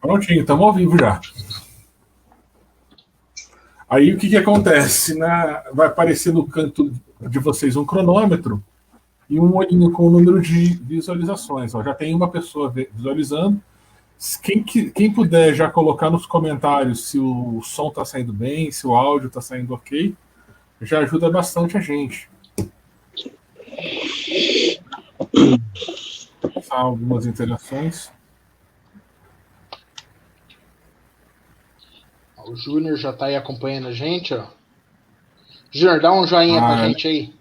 Prontinho, estamos ao vivo já. Aí o que acontece? Vai aparecer no canto de vocês um cronômetro e um olhinho com o número de visualizações. Ó, já tem uma pessoa visualizando. Quem puder já colocar nos comentários se o som está saindo bem, se o áudio está saindo ok, já ajuda bastante a gente. Passar algumas interações. O Júnior já está aí acompanhando a gente, ó. Júnior, dá um joinha pra gente aí.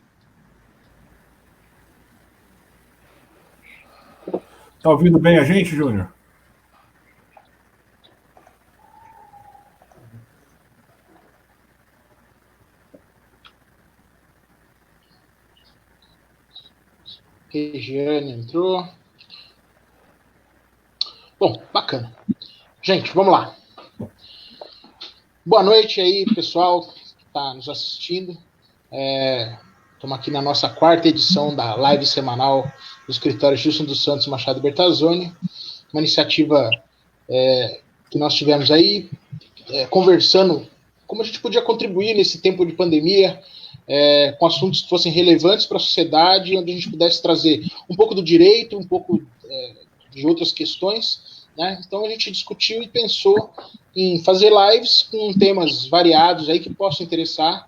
Tá ouvindo bem a gente, Júnior? Regiane entrou. Bom, bacana. Gente, vamos lá. Boa noite aí, pessoal que está nos assistindo. Estamos aqui na nossa quarta edição da live semanal do escritório Gilson dos Santos Machado Bertazzoni, uma iniciativa que nós tivemos aí, conversando como a gente podia contribuir nesse tempo de pandemia, com assuntos que fossem relevantes para a sociedade, onde a gente pudesse trazer um pouco do direito, um pouco de outras questões, né? Então a gente discutiu e pensou em fazer lives com temas variados aí que possam interessar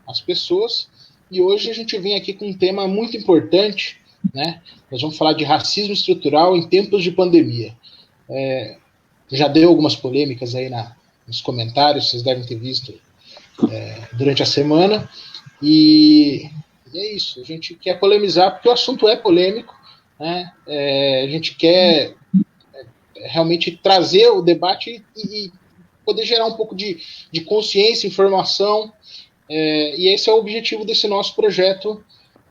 as pessoas. E hoje a gente vem aqui com um tema muito importante, né? Nós vamos falar de racismo estrutural em tempos de pandemia. Já deu algumas polêmicas aí nos comentários, vocês devem ter visto durante a semana. E é isso, a gente quer polemizar, porque o assunto é polêmico, né? A gente quer realmente trazer o debate e poder gerar um pouco de consciência, informação, e esse é o objetivo desse nosso projeto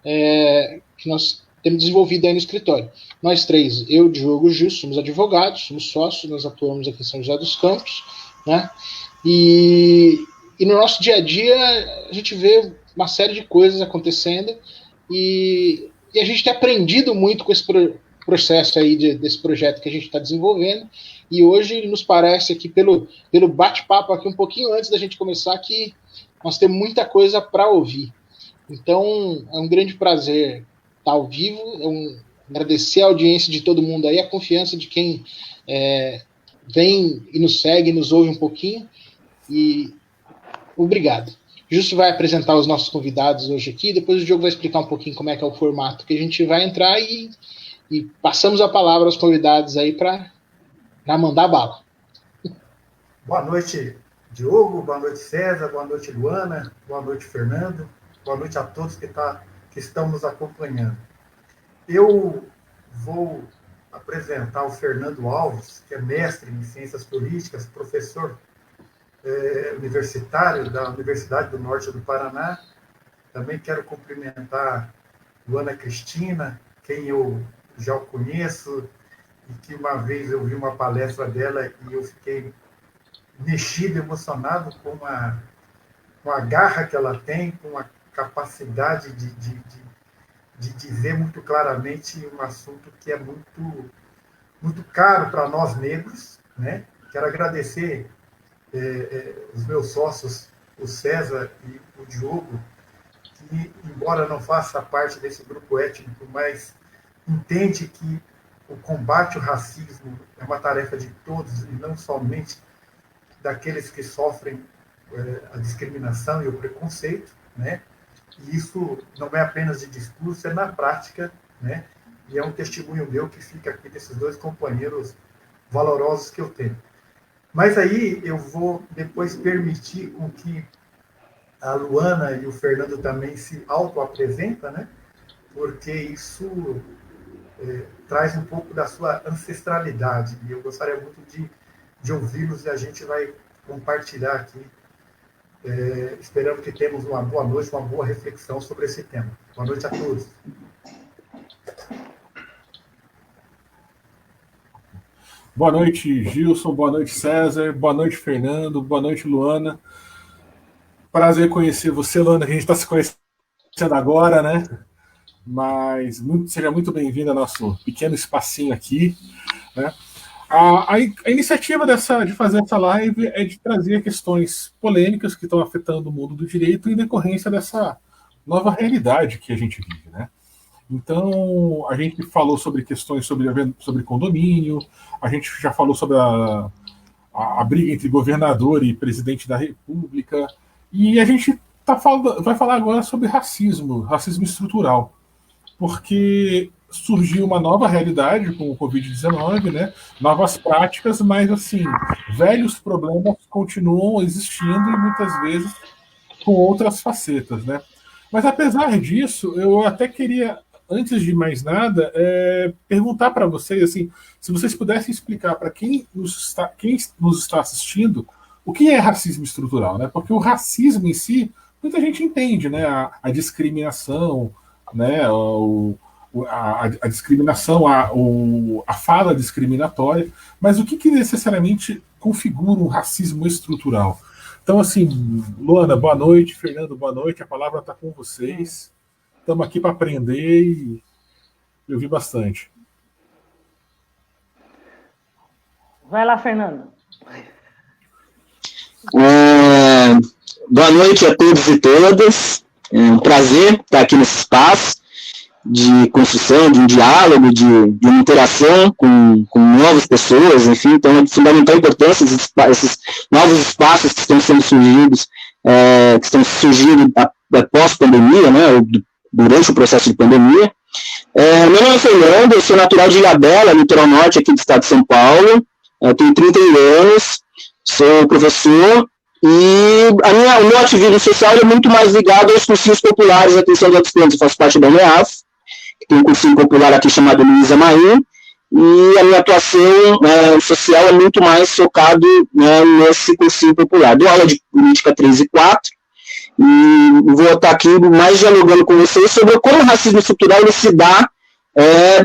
que nós temos desenvolvido aí no escritório. Nós três, eu, Diogo e Gil, somos advogados, somos sócios, nós atuamos aqui em São José dos Campos, né? E no nosso dia a dia a gente vê uma série de coisas acontecendo e a gente tem aprendido muito com esse processo aí desse projeto que a gente está desenvolvendo, e hoje nos parece aqui pelo bate-papo aqui um pouquinho antes da gente começar que nós temos muita coisa para ouvir. Então é um grande prazer estar ao vivo, agradecer a audiência de todo mundo aí, a confiança de quem vem e nos segue, nos ouve um pouquinho, e obrigado. Justo vai apresentar os nossos convidados hoje aqui, depois o Diogo vai explicar um pouquinho como é que é o formato que a gente vai entrar e passamos a palavra aos convidados aí para mandar bala. Boa noite, Diogo, boa noite, César, boa noite, Luana, boa noite, Fernando, boa noite a todos que estão nos acompanhando. Eu vou apresentar o Fernando Alves, que é mestre em Ciências Políticas, professor universitário da Universidade do Norte do Paraná. Também quero cumprimentar Luana Cristina, quem eu já conheço, e que uma vez eu vi uma palestra dela e eu fiquei mexido, emocionado com a garra que ela tem, com a capacidade de dizer muito claramente um assunto que é muito, muito caro para nós negros, né? Quero agradecer os meus sócios, o César e o Diogo, que, embora não faça parte desse grupo étnico, mas entende que o combate ao racismo é uma tarefa de todos e não somente daqueles que sofrem a discriminação e o preconceito, né? E isso não é apenas de discurso, é na prática, né? E é um testemunho meu que fica aqui desses dois companheiros valorosos que eu tenho. Mas aí eu vou depois permitir com que a Luana e o Fernando também se auto-apresentem, né? Porque isso traz um pouco da sua ancestralidade. E eu gostaria muito de ouvi-los e a gente vai compartilhar aqui. Esperando que tenhamos uma boa noite, uma boa reflexão sobre esse tema. Boa noite a todos. Boa noite, Gilson. Boa noite, César. Boa noite, Fernando. Boa noite, Luana. Prazer conhecer você, Luana, que a gente está se conhecendo agora, né? Mas seja muito bem-vindo ao nosso pequeno espacinho aqui, né? A iniciativa de fazer essa live é de trazer questões polêmicas que estão afetando o mundo do direito em decorrência dessa nova realidade que a gente vive, né? Então, a gente falou sobre questões sobre condomínio, a gente já falou sobre a briga entre governador e presidente da República, e a gente vai falar agora sobre racismo estrutural, porque surgiu uma nova realidade com o Covid-19, né? Novas práticas, mas assim, velhos problemas continuam existindo e muitas vezes com outras facetas, né? Mas apesar disso, eu até queria, antes de mais nada, perguntar para vocês, assim, se vocês pudessem explicar para quem nos está assistindo o que é racismo estrutural, né? Porque o racismo em si, muita gente entende, né? A discriminação, né? A discriminação, a fala discriminatória, mas o que necessariamente configura um racismo estrutural? Então, assim, Luana, boa noite, Fernando, boa noite, a palavra está com vocês. Estamos aqui para aprender e ouvir bastante. Vai lá, Fernando. Boa noite a todos e todas. É um prazer estar aqui nesse espaço de construção, de um diálogo, de uma interação com novas pessoas, enfim, então é de fundamental importância esses novos espaços que estão sendo surgidos, que estão surgindo pós-pandemia, né, durante o processo de pandemia. Meu nome é Fernando, eu sou natural de Ilhabela, litoral norte aqui do estado de São Paulo, tenho 31 anos, sou professor, e o meu ativismo social é muito mais ligado aos cursinhos populares, atenção dos estudantes, eu faço parte da UNEAF, que tem um cursinho popular aqui chamado Luísa Maim, e a minha atuação social é muito mais focado, né, nesse cursinho popular. Dou aula de política 3 e 4, e vou estar aqui mais dialogando com vocês sobre como o racismo estrutural ele se dá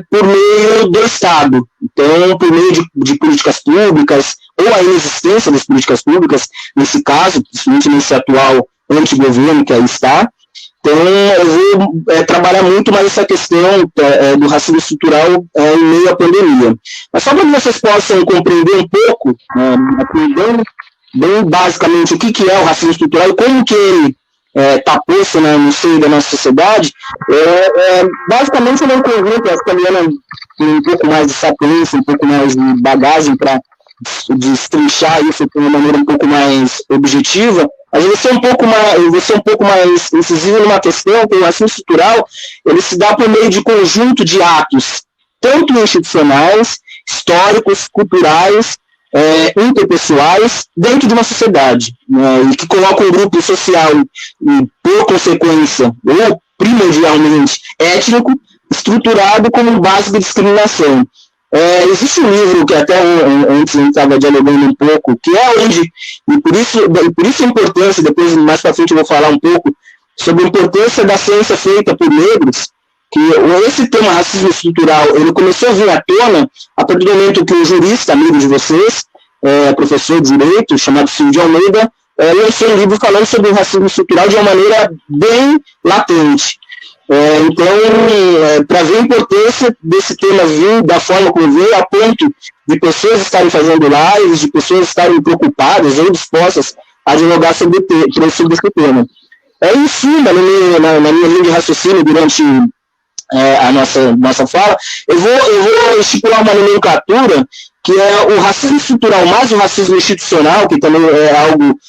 por meio do Estado. Então, por meio de políticas públicas, ou a inexistência das políticas públicas, nesse caso, principalmente nesse atual antigoverno que aí está. Então, eu vou trabalhar muito mais essa questão do racismo estrutural em meio à pandemia. Mas só para que vocês possam compreender um pouco, bem basicamente, o que é o racismo estrutural e como que ele está posto no seio da nossa sociedade, basicamente ele é um conjunto, acho que a Liana tem um pouco mais de sapiência, um pouco mais de bagagem para destrinchar isso de uma maneira um pouco mais objetiva. Mas eu vou ser um pouco mais incisivo numa questão que o racismo estrutural ele se dá por meio de conjunto de atos, tanto institucionais, históricos, culturais, interpessoais, dentro de uma sociedade, né, e que coloca um grupo social, e, por consequência, ou primordialmente étnico, estruturado como base de discriminação. Existe um livro que até antes a gente estava dialogando um pouco, que é onde, e por isso a importância, depois mais para frente eu vou falar um pouco sobre a importância da ciência feita por negros, que esse tema racismo estrutural, ele começou a vir à tona a partir do momento que um jurista, amigo de vocês, professor de direito, chamado Silvio de Almeida, lançou um livro falando sobre o racismo estrutural de uma maneira bem latente. Então, para ver a importância desse tema vir da forma como veio, a ponto de pessoas estarem fazendo lives, de pessoas estarem preocupadas ou dispostas a dialogar sobre esse tema. Em cima, na minha linha de raciocínio, durante a nossa fala, eu vou estipular uma nomenclatura que é o racismo estrutural mais o racismo institucional, que também é algo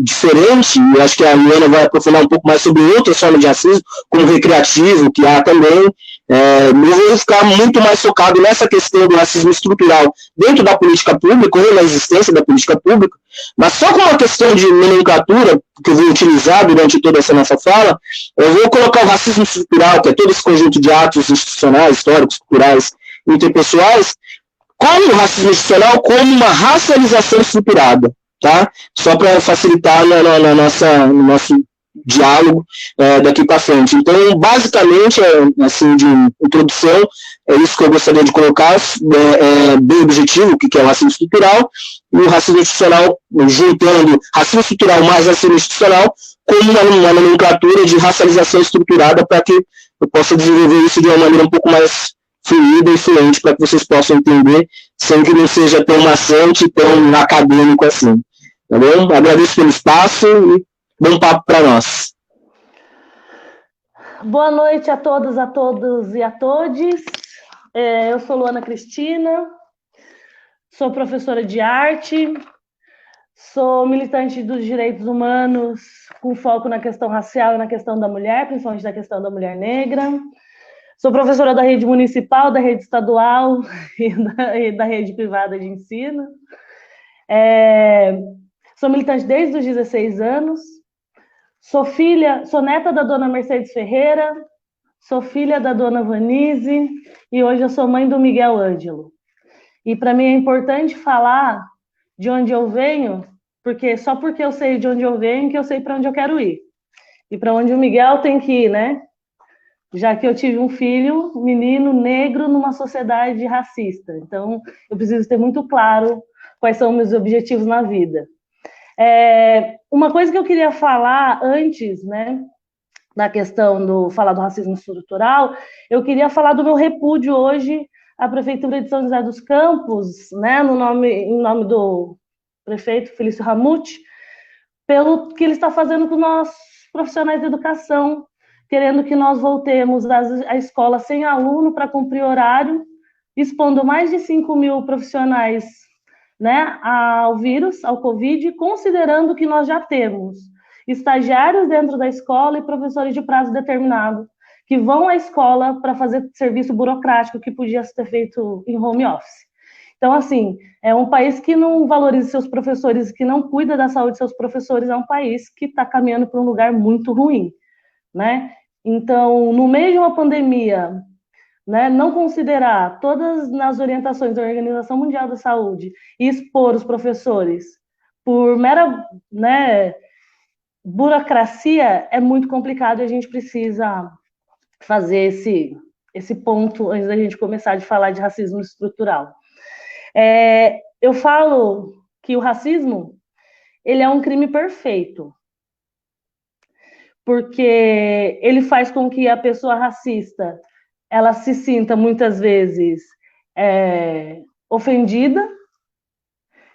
diferente, e acho que a Luana vai aprofundar um pouco mais sobre outras formas de racismo, como o recreativo, que há também. Eu vou ficar muito mais focado nessa questão do racismo estrutural dentro da política pública, ou na existência da política pública, mas só com uma questão de nomenclatura, que eu vou utilizar durante toda essa nossa fala, eu vou colocar o racismo estrutural, que é todo esse conjunto de atos institucionais, históricos, culturais, interpessoais, como o racismo institucional, como uma racialização estruturada, tá? Só para facilitar no nosso diálogo daqui para frente. Então, basicamente, assim, de introdução, é isso que eu gostaria de colocar, bem objetivo, o que é o racismo estrutural, e o racismo institucional, juntando racismo estrutural mais racismo institucional, como uma nomenclatura de racialização estruturada, para que eu possa desenvolver isso de uma maneira um pouco mais fluida e fluente, para que vocês possam entender sem que não seja tão maçante, tão acadêmico assim. Tá bom? Agradeço pelo espaço e bom papo para nós. Boa noite a todos e a todes. Eu sou Luana Cristina, sou professora de arte, sou militante dos direitos humanos com foco na questão racial e na questão da mulher, principalmente na questão da mulher negra. Sou professora da rede municipal, da rede estadual e da rede privada de ensino. Sou militante desde os 16 anos. Sou neta da dona Mercedes Ferreira, sou filha da dona Vanise e hoje eu sou mãe do Miguel Ângelo. E para mim é importante falar de onde eu venho, porque só porque eu sei de onde eu venho que eu sei para onde eu quero ir. E para onde o Miguel tem que ir, né? Já que eu tive um filho, um menino negro numa sociedade racista. Então, eu preciso ter muito claro quais são meus objetivos na vida. Uma coisa que eu queria falar antes, né, da questão falar do racismo estrutural, eu queria falar do meu repúdio hoje à Prefeitura de São José dos Campos, né, em nome do prefeito Felício Ramute, pelo que ele está fazendo com nós profissionais de educação, querendo que nós voltemos à escola sem aluno para cumprir horário, expondo mais de 5.000 profissionais, né, ao vírus, ao Covid, considerando que nós já temos estagiários dentro da escola e professores de prazo determinado, que vão à escola para fazer serviço burocrático que podia ser feito em home office. Então, assim, é um país que não valoriza seus professores, que não cuida da saúde de seus professores, é um país que está caminhando para um lugar muito ruim, né? Então, no meio de uma pandemia, né, não considerar todas as orientações da Organização Mundial da Saúde e expor os professores por mera, né, burocracia é muito complicado e a gente precisa fazer esse ponto antes da gente começar a falar de racismo estrutural. Eu falo que o racismo ele é um crime perfeito, porque ele faz com que a pessoa racista ela se sinta muitas vezes ofendida,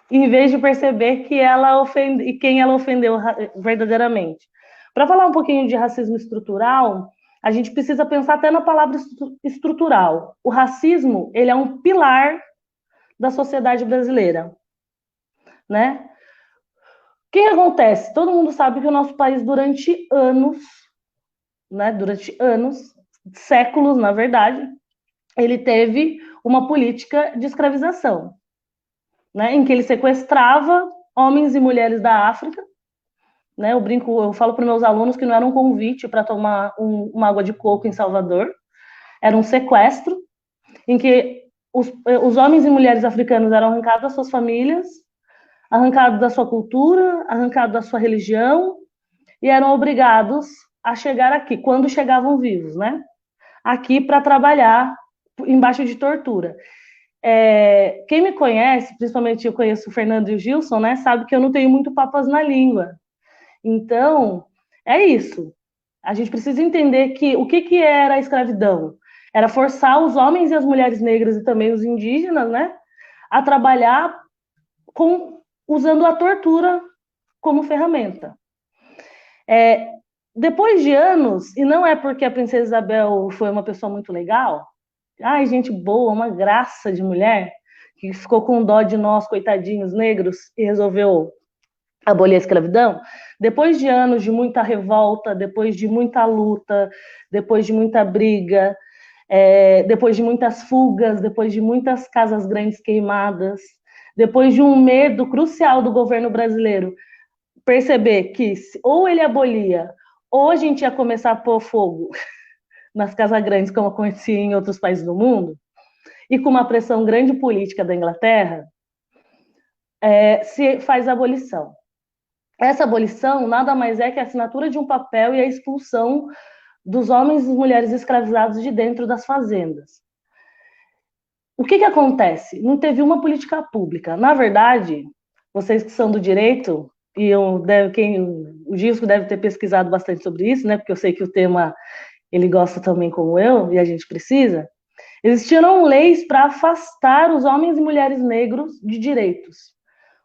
em vez de perceber que ela ofende e quem ela ofendeu verdadeiramente. Para falar um pouquinho de racismo estrutural, a gente precisa pensar até na palavra estrutural. O racismo ele é um pilar da sociedade brasileira, né? O que acontece? Todo mundo sabe que o nosso país durante anos, né, séculos, na verdade, ele teve uma política de escravização, né, em que ele sequestrava homens e mulheres da África, né, eu falo para meus alunos que não era um convite para tomar uma água de coco em Salvador, era um sequestro, em que os homens e mulheres africanos eram arrancados das suas famílias, arrancados da sua cultura, arrancados da sua religião, e eram obrigados a chegar aqui, quando chegavam vivos, né? Aqui para trabalhar embaixo de tortura. Quem me conhece, principalmente eu conheço o Fernando e o Gilson, né? Sabe que eu não tenho muito papas na língua. Então, é isso. A gente precisa entender que o que era a escravidão? Era forçar os homens e as mulheres negras e também os indígenas, né? A trabalhar usando a tortura como ferramenta. Depois de anos, e não é porque a princesa Isabel foi uma pessoa muito legal, gente boa, uma graça de mulher, que ficou com dó de nós, coitadinhos negros, e resolveu abolir a escravidão, depois de anos de muita revolta, depois de muita luta, depois de muita briga, depois de muitas fugas, depois de muitas casas grandes queimadas, depois de um medo crucial do governo brasileiro, perceber que ou ele abolia, ou a gente ia começar a pôr fogo nas casas grandes, como acontecia em outros países do mundo, e com uma pressão grande política da Inglaterra, se faz a abolição. Essa abolição nada mais é que a assinatura de um papel e a expulsão dos homens e mulheres escravizados de dentro das fazendas. O que acontece? Não teve uma política pública. Na verdade, vocês que são do direito, e o Gisco deve ter pesquisado bastante sobre isso, né? Porque eu sei que o tema ele gosta também como eu, e a gente precisa. Existiram leis para afastar os homens e mulheres negros de direitos.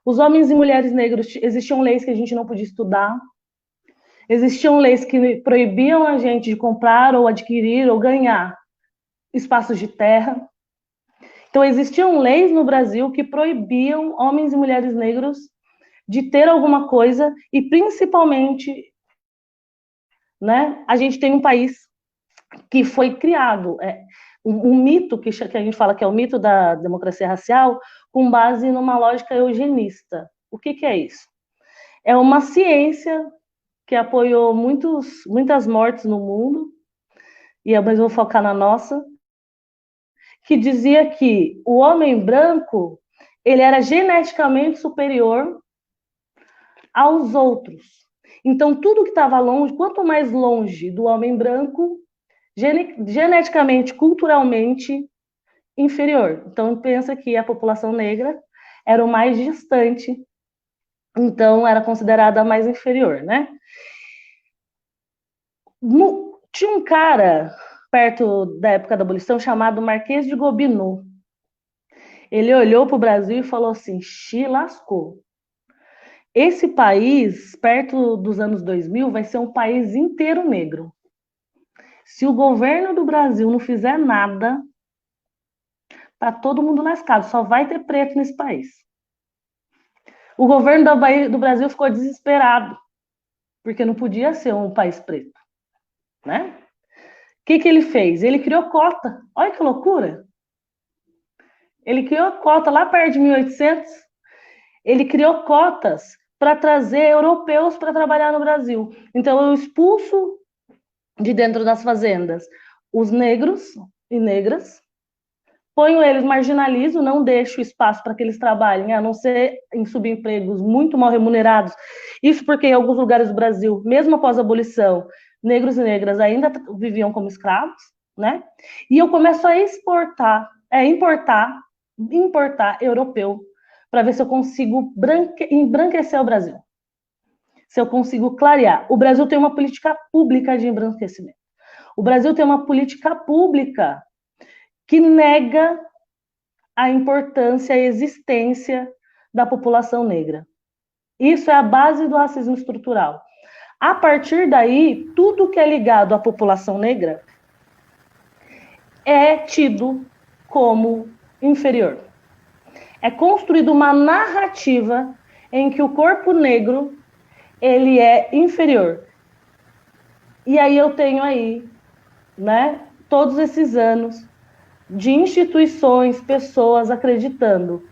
Os homens e mulheres negros, existiam leis que a gente não podia estudar, existiam leis que proibiam a gente de comprar ou adquirir ou ganhar espaços de terra. Então, existiam leis no Brasil que proibiam homens e mulheres negros de ter alguma coisa, e principalmente, né, a gente tem um país que foi criado, um mito que a gente fala que é o mito da democracia racial, com base numa lógica eugenista. O que é isso? É uma ciência que apoiou muitas mortes no mundo, e eu vou focar na nossa, que dizia que o homem branco ele era geneticamente superior aos outros. Então, tudo que estava longe, quanto mais longe do homem branco, geneticamente, culturalmente, inferior. Então, pensa que a população negra era o mais distante, então era considerada a mais inferior, né? Tinha um cara, perto da época da abolição, chamado Marquês de Gobineau. Ele olhou para o Brasil e falou assim, "Xi, lascou. Esse país, perto dos anos 2000, vai ser um país inteiro negro. Se o governo do Brasil não fizer nada, tá todo mundo lascado, só vai ter preto nesse país." O governo do Brasil ficou desesperado, porque não podia ser um país preto, né? O que ele fez? Ele criou cota. Olha que loucura! Ele criou cota lá perto de 1800. Ele criou cotas para trazer europeus para trabalhar no Brasil. Então, eu expulso de dentro das fazendas os negros e negras, ponho eles, marginalizo, não deixo espaço para que eles trabalhem, a não ser em subempregos muito mal remunerados. Isso porque em alguns lugares do Brasil, mesmo após a abolição, negros e negras ainda viviam como escravos, né? E eu começo a importar europeu, para ver se eu consigo embranquecer o Brasil. Se eu consigo clarear. O Brasil tem uma política pública de embranquecimento. O Brasil tem uma política pública que nega a importância, a existência da população negra. Isso é a base do racismo estrutural. A partir daí, tudo que é ligado à população negra é tido como inferior. É construída uma narrativa em que o corpo negro ele é inferior. E aí eu tenho aí, né, todos esses anos de instituições, pessoas acreditando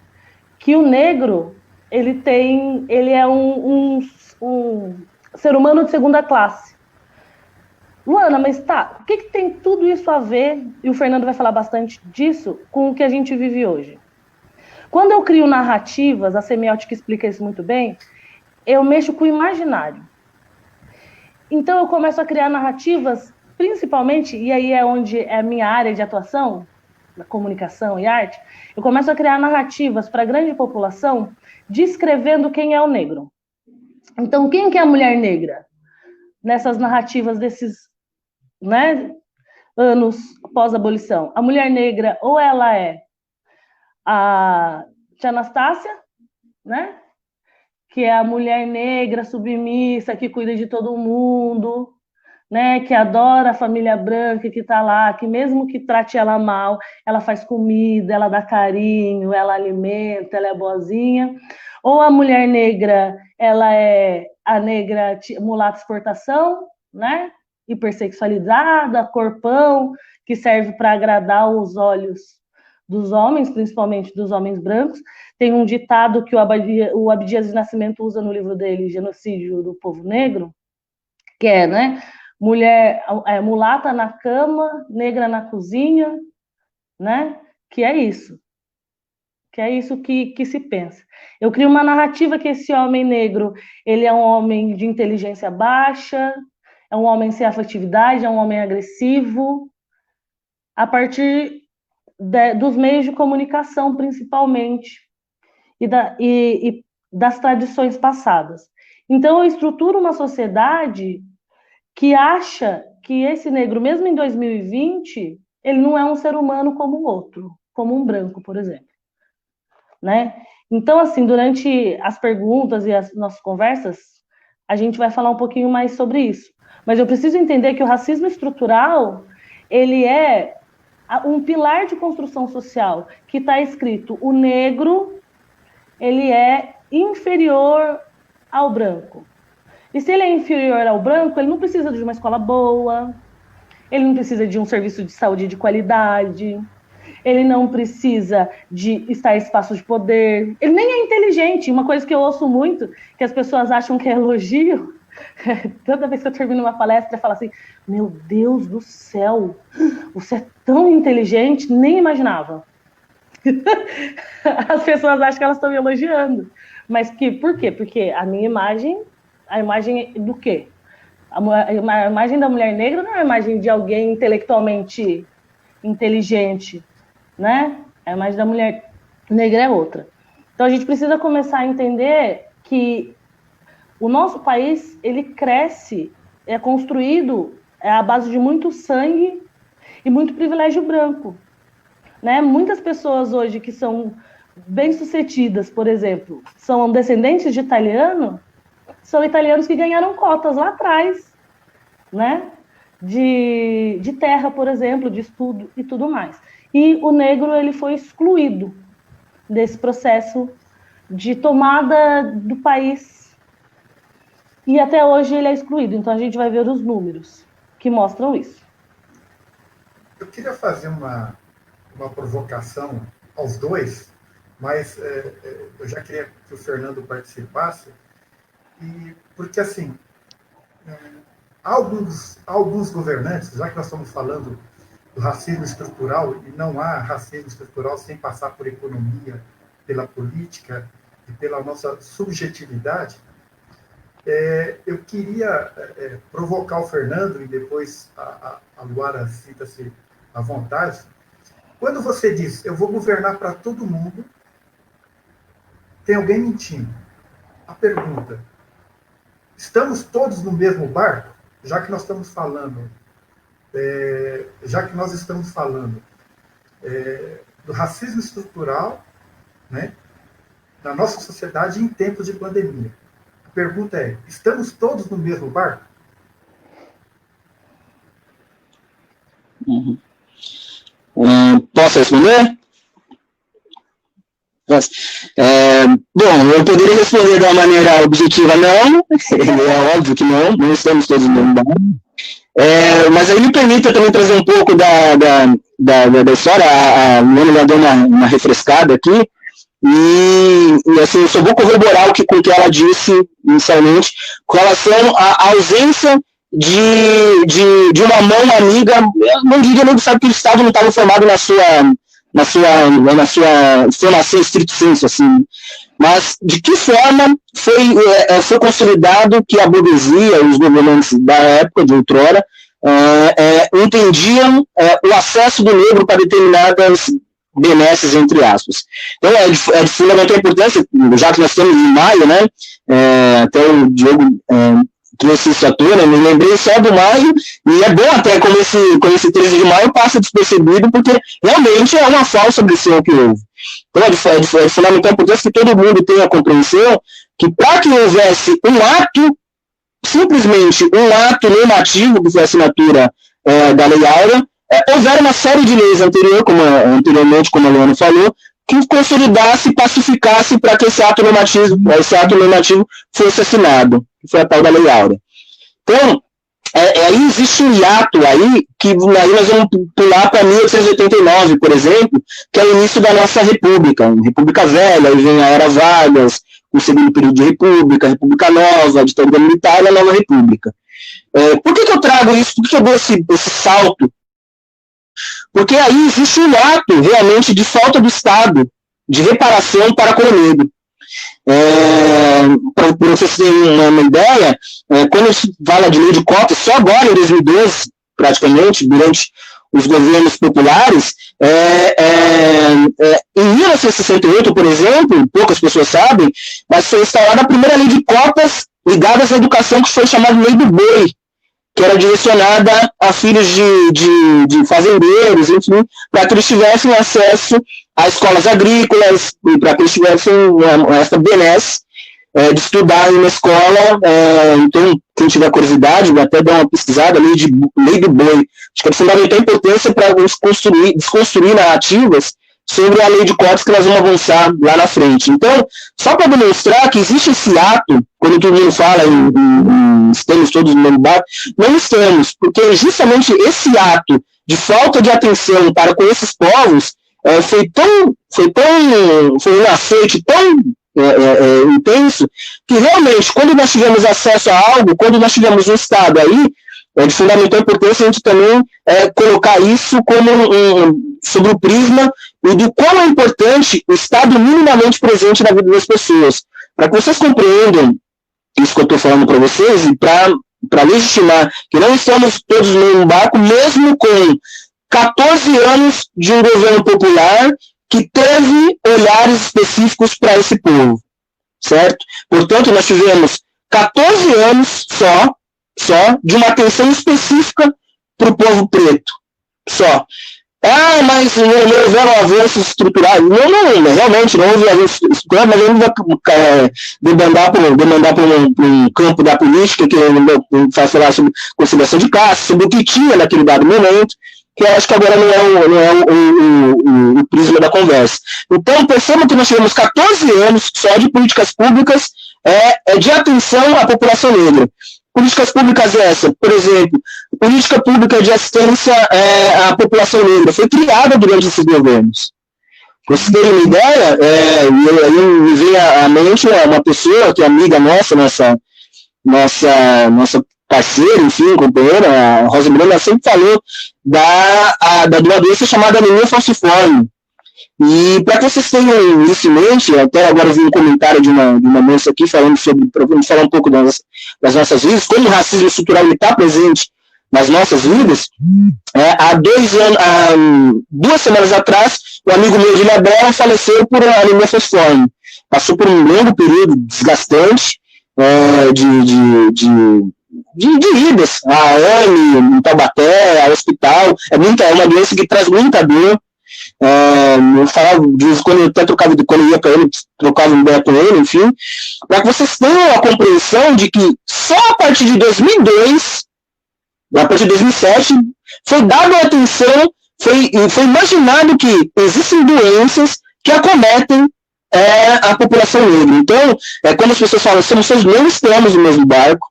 que o negro ele é um ser humano de segunda classe. Luana, mas tá, o que tem tudo isso a ver, e o Fernando vai falar bastante disso, com o que a gente vive hoje? Quando eu crio narrativas, a semiótica explica isso muito bem, eu mexo com o imaginário. Então eu começo a criar narrativas, principalmente, e aí é onde é a minha área de atuação, na comunicação e arte, eu começo a criar narrativas para a grande população, descrevendo quem é o negro. Então, quem que é a mulher negra? Nessas narrativas desses, né, anos pós-abolição. A mulher negra, ou ela é a tia Anastácia, né, que é a mulher negra submissa, que cuida de todo mundo, né, que adora a família branca, que está lá, que mesmo que trate ela mal, ela faz comida, ela dá carinho, ela alimenta, ela é boazinha. Ou a mulher negra, ela é a negra mulata exportação, né, hipersexualizada, corpão, que serve para agradar os olhos dos homens, principalmente dos homens brancos. Tem um ditado que o Abdias de Nascimento usa no livro dele, Genocídio do Povo Negro, que é, né, mulher mulata na cama, negra na cozinha, né, que é isso que se pensa. Eu crio uma narrativa que esse homem negro, ele é um homem de inteligência baixa, é um homem sem afetividade, é um homem agressivo, a partir dos meios de comunicação, principalmente, e das tradições passadas. Então, eu estruturo uma sociedade que acha que esse negro, mesmo em 2020, ele não é um ser humano como o outro, como um branco, por exemplo, né? Então, assim, durante as perguntas e as nossas conversas, a gente vai falar um pouquinho mais sobre isso. Mas eu preciso entender que o racismo estrutural, ele é um pilar de construção social, que está escrito, o negro, ele é inferior ao branco. E se ele é inferior ao branco, ele não precisa de uma escola boa, ele não precisa de um serviço de saúde de qualidade, ele não precisa de estar em espaços de poder, ele nem é inteligente. Uma coisa que eu ouço muito, que as pessoas acham que é elogio, toda vez que eu termino uma palestra, eu falo assim, meu Deus do céu, você é tão inteligente, nem imaginava. As pessoas acham que elas estão me elogiando. Mas por quê? Porque a minha imagem, a imagem do quê? A imagem da mulher negra não é a imagem de alguém intelectualmente inteligente, né? A imagem da mulher negra é outra. Então a gente precisa começar a entender que o nosso país, ele cresce, é construído à base de muito sangue e muito privilégio branco, né? Muitas pessoas hoje que são bem-sucedidas, por exemplo, são descendentes de italiano, são italianos que ganharam cotas lá atrás, né? De terra, por exemplo, de estudo e tudo mais. E o negro, ele foi excluído desse processo de tomada do país. E até hoje ele é excluído. Então a gente vai ver os números que mostram isso. Eu queria fazer uma provocação aos dois, mas eu já queria que o Fernando participasse, porque assim, alguns governantes, já que nós estamos falando do racismo estrutural, e não há racismo estrutural sem passar por economia, pela política e pela nossa subjetividade, eu queria provocar o Fernando, e depois a Luara sinta-se à vontade. Quando você diz, eu vou governar para todo mundo, tem alguém mentindo. A pergunta, estamos todos no mesmo barco? Já que nós estamos falando, do racismo estrutural, né, na nossa sociedade em tempos de pandemia. A pergunta é, estamos todos no mesmo barco? Uhum. Posso responder? Bom, eu poderia responder de uma maneira objetiva, não, é óbvio que não estamos todos no mesmo barco. Mas aí me permita também trazer um pouco da história, a Luana já deu uma refrescada aqui, e assim, eu só vou corroborar com o que ela disse inicialmente, com relação à ausência de uma mão amiga. Eu não diria nem que sabe que o Estado não estava formado na sua formação estrito sensu, assim. Mas de que forma foi consolidado que a burguesia, os governantes da época, de outrora, entendiam o acesso do negro para determinadas benesses, entre aspas. Então, é de fundamental importância, já que nós estamos em maio, né, até o Diogo trouxe isso à tona, me lembrei só do maio, e é bom até como esse 13 de maio passa despercebido, porque realmente é uma falsa obsessão que houve. Então, é de fundamental importância que todo mundo tenha a compreensão que para que houvesse um ato, simplesmente um ato normativo, que foi a assinatura da Lei Áurea, houveram uma série de leis anteriormente, como a Luana falou, que consolidasse e pacificasse para que esse ato normativo fosse assinado, que foi a tal da Lei Áurea. Então, aí existe um hiato aí, que aí nós vamos pular para 1889, por exemplo, que é o início da nossa República, República Velha, aí vem a Era Vargas, o segundo período de República, a República Nova, a ditadura militar e a Nova República. Por que eu trago isso? Por que eu dou esse salto? Porque aí existe um ato, realmente, de falta do Estado, de reparação para com o negro. Para vocês terem uma ideia, quando se fala de lei de cotas, só agora, em 2012, praticamente, durante os governos populares, em 1968, por exemplo, poucas pessoas sabem, mas foi instaurada a primeira lei de cotas ligadas à educação, que foi chamada Lei do Boi, que era direcionada a filhos de fazendeiros, enfim, para que eles tivessem acesso a escolas agrícolas, e para que eles tivessem essa benesse de estudar em uma escola. Então, quem tiver curiosidade, vai até dar uma pesquisada, lei do boi. Acho que é de fundamental importância para desconstruir narrativas sobre a lei de cotas que nós vamos avançar lá na frente. Então, só para demonstrar que existe esse ato, quando todo mundo fala estamos todos no mesmo barco, não estamos, porque justamente esse ato de falta de atenção para com esses povos foi um aceite tão intenso, que realmente, quando nós tivemos acesso a algo, quando nós tivemos um Estado aí, é de fundamental importância a gente também colocar isso como sobre o prisma e do quão é importante o Estado minimamente presente na vida das pessoas. Para que vocês compreendam isso que eu estou falando para vocês, e para legitimar que não estamos todos no mesmo barco, mesmo com 14 anos de um governo popular que teve olhares específicos para esse povo, certo? Portanto, nós tivemos 14 anos só de uma atenção específica para o povo preto, só. Mas não houveram avanços estruturais. Não, realmente não houve avanços estruturais, mas eu não vou demandar para um campo da política, que faz falar sobre conciliação de classe, sobre o que tinha naquele dado momento, que eu acho que agora não é o prisma da conversa. Então, percebam que nós tivemos 14 anos só de políticas públicas de atenção à população negra. Políticas públicas essa, por exemplo, política pública de assistência à população negra foi criada durante esses governos. Para vocês terem uma ideia, me vem à mente uma pessoa que é amiga nossa parceira, enfim, companheira, a Rosa Miranda, sempre falou de uma doença chamada anemia falciforme. E para que vocês tenham isso em mente, até agora eu vi um comentário de uma moça aqui falando falar um pouco das nossas vidas, como o racismo estrutural está presente nas nossas vidas. Há 2 semanas atrás, um amigo meu de Ilhabela faleceu por anemia falciforme. Passou por um longo período desgastante de idas a AME, em Taubaté, a hospital. É uma doença que traz muita dor. Eu falava, quando eu até quando eu ia para ele, trocava uma ideia com ele, enfim, para que vocês tenham a compreensão de que só a partir de 2002, a partir de 2007, foi dada a atenção, foi imaginado que existem doenças que acometem a população negra. Então, quando as pessoas falam, nós não estamos no mesmo barco,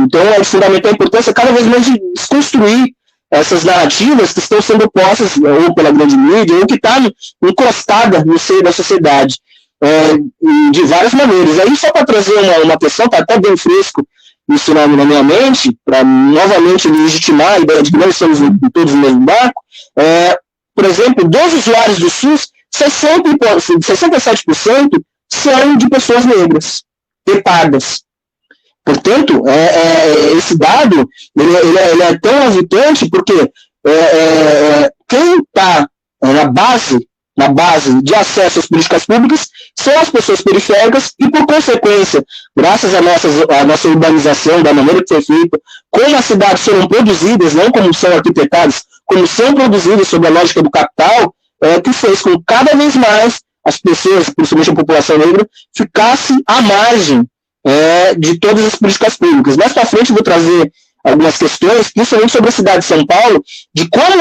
então é de fundamental importância cada vez mais de desconstruir essas narrativas que estão sendo postas ou pela grande mídia, ou que está encostada no seio da sociedade, de várias maneiras. Aí, só para trazer uma atenção, está até bem fresco isso na minha mente, para novamente legitimar a ideia de que nós estamos todos no mesmo barco. Por exemplo, dos usuários do SUS, 67% são de pessoas negras, EPADAS. Portanto, esse dado ele é tão aviltante porque quem está na base de acesso às políticas públicas são as pessoas periféricas e, por consequência, graças à nossa urbanização, da maneira que foi feita, como as cidades foram produzidas, não como são arquitetadas, como são produzidas sob a lógica do capital, que fez com que cada vez mais as pessoas, principalmente a população negra, ficasse à margem de todas as políticas públicas. Mais para frente eu vou trazer algumas questões, principalmente sobre a cidade de São Paulo, de como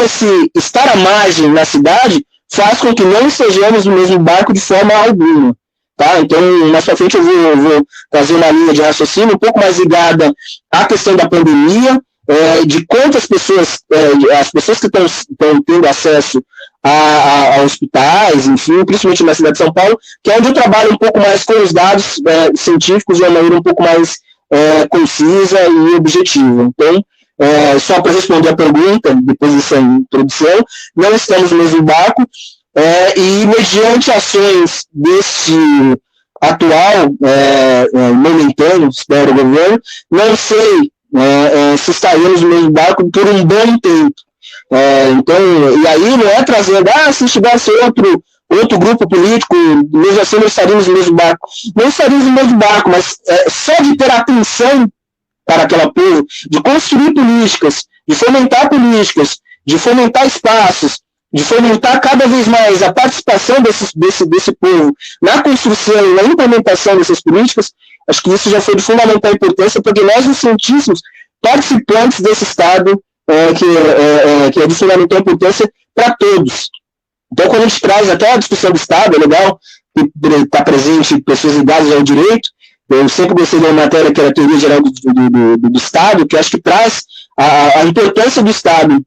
esse estar à margem na cidade faz com que não estejamos no mesmo barco de forma alguma. Tá? Então, mais para frente eu vou trazer uma linha de raciocínio um pouco mais ligada à questão da pandemia, de quantas pessoas, as pessoas que estão tendo acesso a hospitais, enfim, principalmente na cidade de São Paulo, que é onde eu trabalho um pouco mais com os dados científicos de uma maneira um pouco mais concisa e objetiva. Então, só para responder a pergunta, depois dessa introdução, não estamos no mesmo barco, e mediante ações desse atual momentâneo, espero, governo, não sei se estaremos no mesmo barco por um bom tempo. Então, e aí não é trazendo, se tivesse outro grupo político, mesmo assim não estaríamos no mesmo barco. Não estaríamos no mesmo barco, mas só de ter atenção para aquela povo, de construir políticas, de fomentar espaços, de fomentar cada vez mais a participação desse povo na construção e na implementação dessas políticas, acho que isso já foi de fundamental importância para que nós nos sentíssemos participantes desse Estado, que é de fundamental importância para todos. Então, quando a gente traz até a discussão do Estado, é legal estar presente pessoas ligadas ao direito. Eu sempre gostei de uma matéria que era a Teoria Geral do Estado, que acho que traz a importância do Estado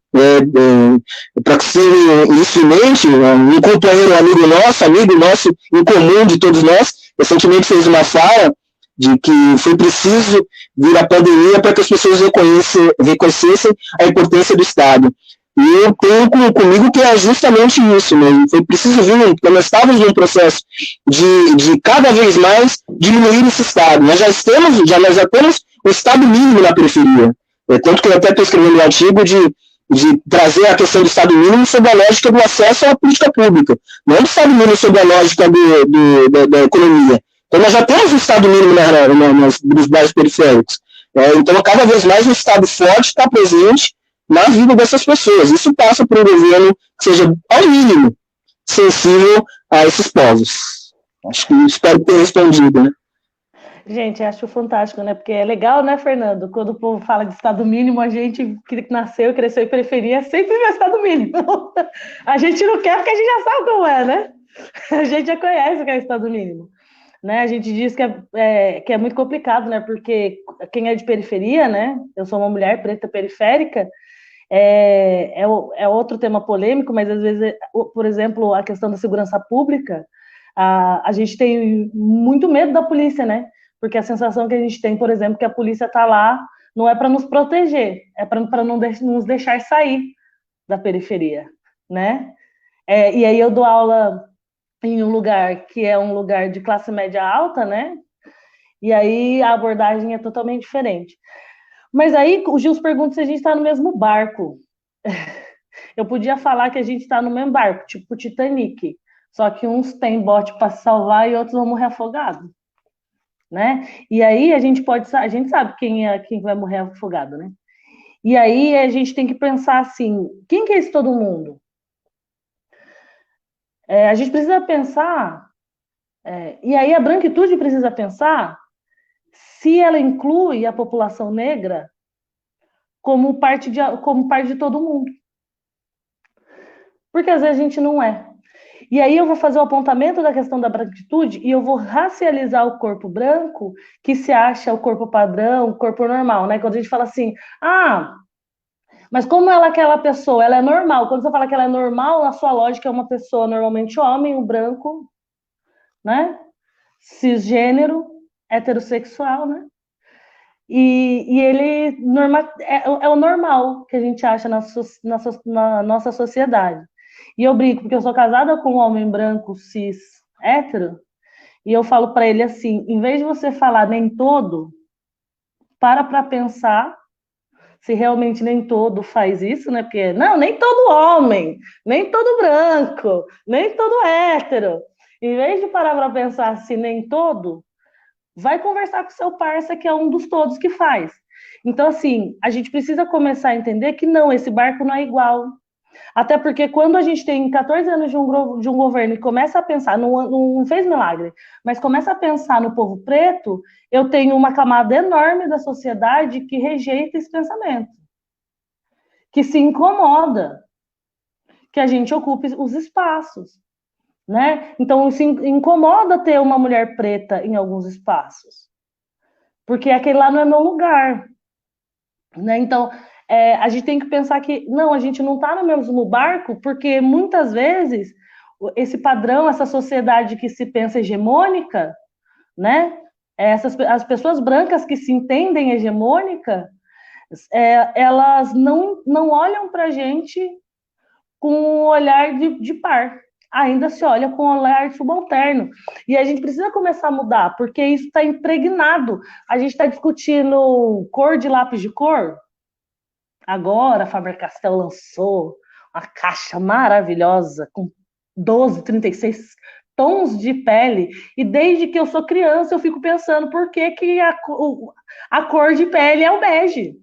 para que seja isso em mente. Um companheiro, amigo nosso em comum de todos nós, recentemente fez uma fala de que foi preciso vir a pandemia para que as pessoas reconhecessem a importância do Estado. E eu tenho comigo que é justamente isso, né? Foi preciso vir, porque nós estávamos num processo de cada vez mais diminuir esse Estado. Nós já temos o Estado mínimo na periferia. Tanto que eu até estou escrevendo um artigo de trazer a questão do Estado mínimo sob a lógica do acesso à política pública, não do Estado mínimo sob a lógica da economia. Então nós já temos o Estado mínimo nos bairros periféricos. Então cada vez mais o Estado forte está presente na vida dessas pessoas. Isso passa por um governo que seja, ao mínimo, sensível a esses povos. Acho que espero ter respondido, né? Gente, acho fantástico, né? Porque é legal, né, Fernando? Quando o povo fala de Estado mínimo, a gente que nasceu, cresceu em periferia, sempre vê Estado mínimo. A gente não quer porque a gente já sabe como é, né? A gente já conhece o que é Estado mínimo. Né? A gente diz que é muito complicado, né? Porque quem é de periferia, né? Eu sou uma mulher preta periférica, é outro tema polêmico, mas às vezes, por exemplo, a questão da segurança pública, a gente tem muito medo da polícia, né? Porque a sensação que a gente tem, por exemplo, que a polícia está lá, não é para nos proteger, é para não nos deixar sair da periferia, né? E aí eu dou aula em um lugar que é um lugar de classe média alta, né? E aí a abordagem é totalmente diferente. Mas aí o Gils pergunta se a gente está no mesmo barco. Eu podia falar que a gente está no mesmo barco, tipo Titanic, só que uns têm bote para se salvar e outros vão morrer afogados, né? E aí a gente sabe quem vai morrer afogado, né? E aí a gente tem que pensar assim, quem que é esse todo mundo? A gente precisa pensar, e aí a branquitude precisa pensar se ela inclui a população negra como parte de todo mundo. Porque às vezes a gente não é. E aí eu vou fazer o apontamento da questão da branquitude e eu vou racializar o corpo branco, que se acha o corpo padrão, o corpo normal, né? Quando a gente fala assim, mas como ela é aquela pessoa, ela é normal. Quando você fala que ela é normal, a sua lógica é uma pessoa normalmente homem, um branco, né? Cisgênero, heterossexual, né? E ele é o normal que a gente acha na nossa sociedade. E eu brinco, porque eu sou casada com um homem branco, cis, hétero, e eu falo para ele assim, em vez de você falar nem todo, para pensar se realmente nem todo faz isso, né? Porque, não, nem todo homem, nem todo branco, nem todo hétero. Em vez de parar para pensar se nem todo, vai conversar com seu parça, que é um dos todos que faz. Então, assim, a gente precisa começar a entender que não, esse barco não é igual. Até porque quando a gente tem 14 anos de um governo e começa a pensar, não fez milagre, mas começa a pensar no povo preto, eu tenho uma camada enorme da sociedade que rejeita esse pensamento, que se incomoda que a gente ocupe os espaços, né? Então, se incomoda ter uma mulher preta em alguns espaços, porque aquele lá não é meu lugar, né? Então, a gente tem que pensar que, não, a gente não está no mesmo barco, porque muitas vezes esse padrão, essa sociedade que se pensa hegemônica, né? As pessoas brancas que se entendem hegemônica, elas não olham para a gente com um olhar de par, ainda se olha com um olhar subalterno. E a gente precisa começar a mudar, porque isso está impregnado. A gente está discutindo cor de lápis de cor. Agora a Faber-Castell lançou uma caixa maravilhosa com 12, 36 tons de pele. E desde que eu sou criança, eu fico pensando por que a cor de pele é o bege.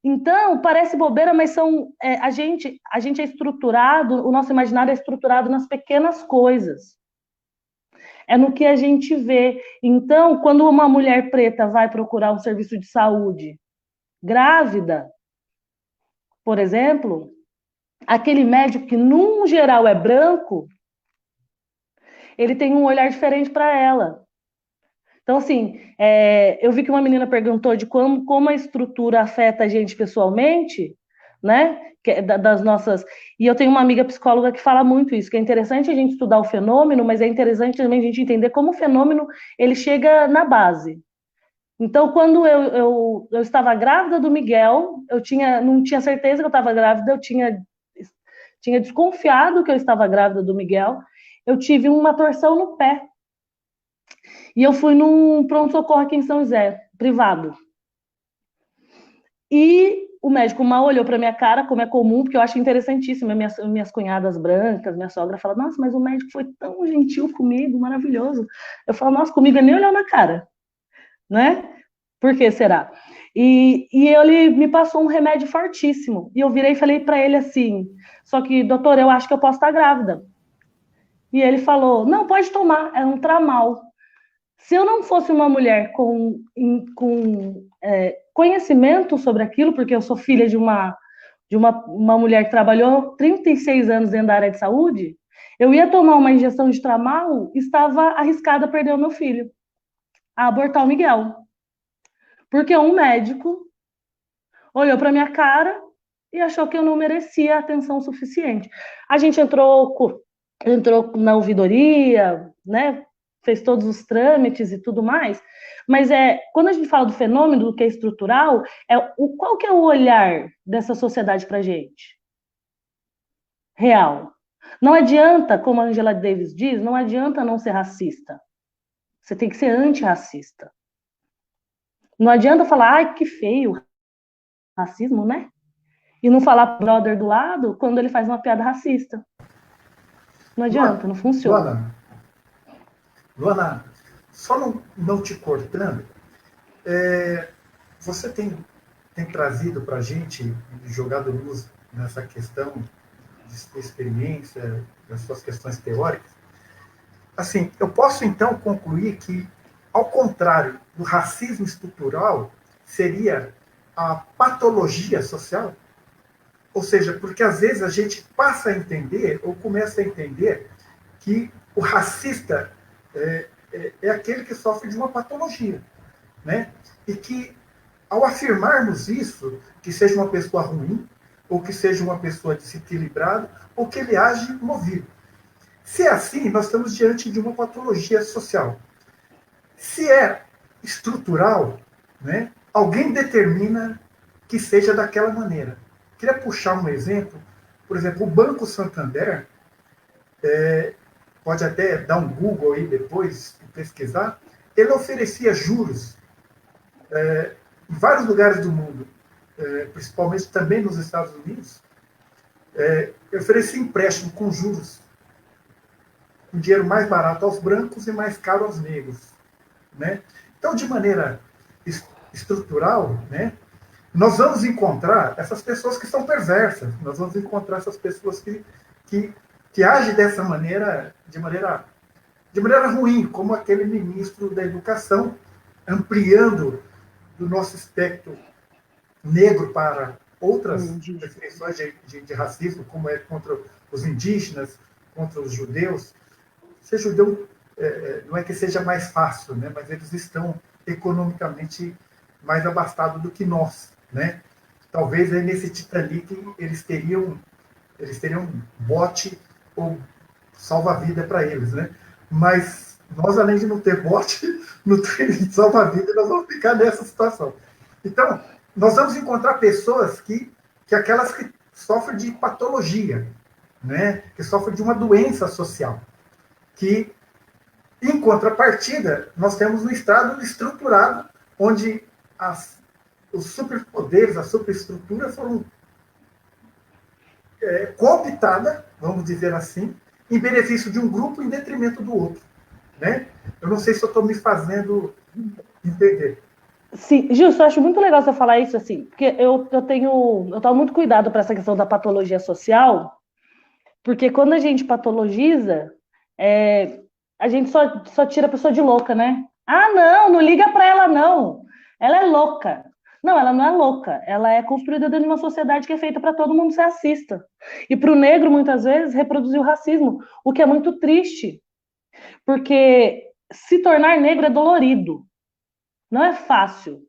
Então, parece bobeira, mas a gente é estruturado, o nosso imaginário é estruturado nas pequenas coisas. É no que a gente vê. Então, quando uma mulher preta vai procurar um serviço de saúde, grávida, por exemplo, aquele médico que, num geral, é branco, ele tem um olhar diferente para ela. Então, assim, eu vi que uma menina perguntou de como a estrutura afeta a gente pessoalmente, né? Das nossas. E eu tenho uma amiga psicóloga que fala muito isso, que é interessante a gente estudar o fenômeno, mas é interessante também a gente entender como o fenômeno ele chega na base. Então, quando eu estava grávida do Miguel, não tinha certeza que eu estava grávida, eu tinha desconfiado que eu estava grávida do Miguel, eu tive uma torção no pé. E eu fui num pronto-socorro aqui em São José, privado. E o médico mal olhou para minha cara, como é comum, porque eu acho interessantíssimo. Minhas cunhadas brancas, minha sogra fala, nossa, mas o médico foi tão gentil comigo, maravilhoso. Eu falo, nossa, comigo nem olhou na cara, né? Por que será? E ele me passou um remédio fortíssimo. E eu virei e falei para ele assim, só que, doutor, eu acho que eu posso estar grávida. E ele falou, não, pode tomar, é um Tramal. Se eu não fosse uma mulher com conhecimento sobre aquilo, porque eu sou filha de uma mulher que trabalhou 36 anos dentro da área de saúde, eu ia tomar uma injeção de Tramal e estava arriscada a perder o meu filho, a abortar o Miguel. Porque um médico olhou para minha cara e achou que eu não merecia atenção suficiente. A gente entrou na ouvidoria, né? Fez todos os trâmites e tudo mais, mas quando a gente fala do fenômeno, do que é estrutural, qual que é o olhar dessa sociedade para a gente? Real. Não adianta, como a Angela Davis diz, não adianta não ser racista. Você tem que ser antirracista. Não adianta falar, ai, que feio, racismo, né? E não falar pro brother do lado quando ele faz uma piada racista. Não adianta, não funciona. Luana, só não te cortando, você tem trazido para a gente, jogado luz nessa questão de sua experiência, das suas questões teóricas. Assim, eu posso então concluir que, ao contrário do racismo estrutural, seria a patologia social? Ou seja, porque às vezes a gente passa a entender, ou começa a entender, que o racista é aquele que sofre de uma patologia, né? E que, ao afirmarmos isso, que seja uma pessoa ruim, ou que seja uma pessoa desequilibrada, ou que ele age movido. Se é assim, nós estamos diante de uma patologia social. Se é estrutural, né, alguém determina que seja daquela maneira. Queria puxar um exemplo. Por exemplo, o Banco Santander, pode até dar um Google aí depois e pesquisar, ele oferecia juros em vários lugares do mundo, principalmente também nos Estados Unidos, oferecia empréstimo com juros, com dinheiro mais barato aos brancos e mais caro aos negros, né? Então, de maneira estrutural, né, nós vamos encontrar essas pessoas que são perversas, nós vamos encontrar essas pessoas que agem dessa maneira, de maneira ruim, como aquele ministro da Educação, ampliando do nosso espectro negro para outras definições de racismo, como é contra os indígenas, contra os judeus. Ser judeu não é que seja mais fácil, né? Mas eles estão economicamente mais abastados do que nós, né? Talvez nesse Titanic eles teriam bote ou salva-vida para eles, né? Mas nós, além de não ter bote, não ter salva-vida, nós vamos ficar nessa situação. Então, nós vamos encontrar pessoas que aquelas que sofrem de patologia, né? Que sofrem de uma doença social, que, em contrapartida, nós temos um Estado estruturado, onde os superpoderes, a superestrutura foram cooptada, vamos dizer assim, em benefício de um grupo em detrimento do outro. Né? Eu não sei se eu estou me fazendo entender. Sim, Gilson, eu acho muito legal você falar isso, assim, porque eu tomo muito cuidado para essa questão da patologia social, porque quando a gente patologiza, a gente só tira a pessoa de louca, né? Ah, não liga para ela, não. Ela é louca. Não, ela não é louca. Ela é construída dentro de uma sociedade que é feita para todo mundo ser racista. E para o negro, muitas vezes, reproduzir o racismo, o que é muito triste. Porque se tornar negro é dolorido. Não é fácil.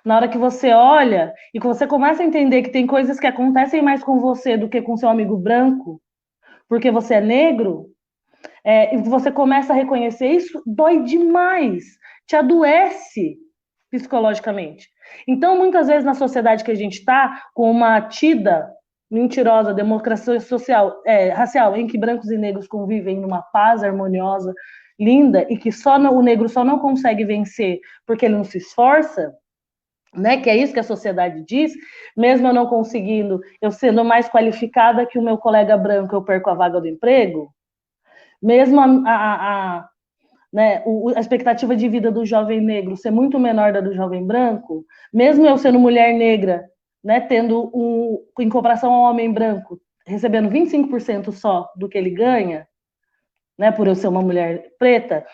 Na hora que você olha e que você começa a entender que tem coisas que acontecem mais com você do que com seu amigo branco, porque você é negro, e você começa a reconhecer isso, dói demais, te adoece psicologicamente. Então, muitas vezes, na sociedade que a gente está, com uma tida mentirosa democracia social, racial, em que brancos e negros convivem numa paz harmoniosa, linda, e que o negro só não consegue vencer porque ele não se esforça, né, que é isso que a sociedade diz, mesmo eu não conseguindo, eu sendo mais qualificada que o meu colega branco, eu perco a vaga do emprego, mesmo né, a expectativa de vida do jovem negro ser muito menor da do jovem branco, mesmo eu sendo mulher negra, né, tendo em comparação ao homem branco, recebendo 25% só do que ele ganha, né, por eu ser uma mulher preta,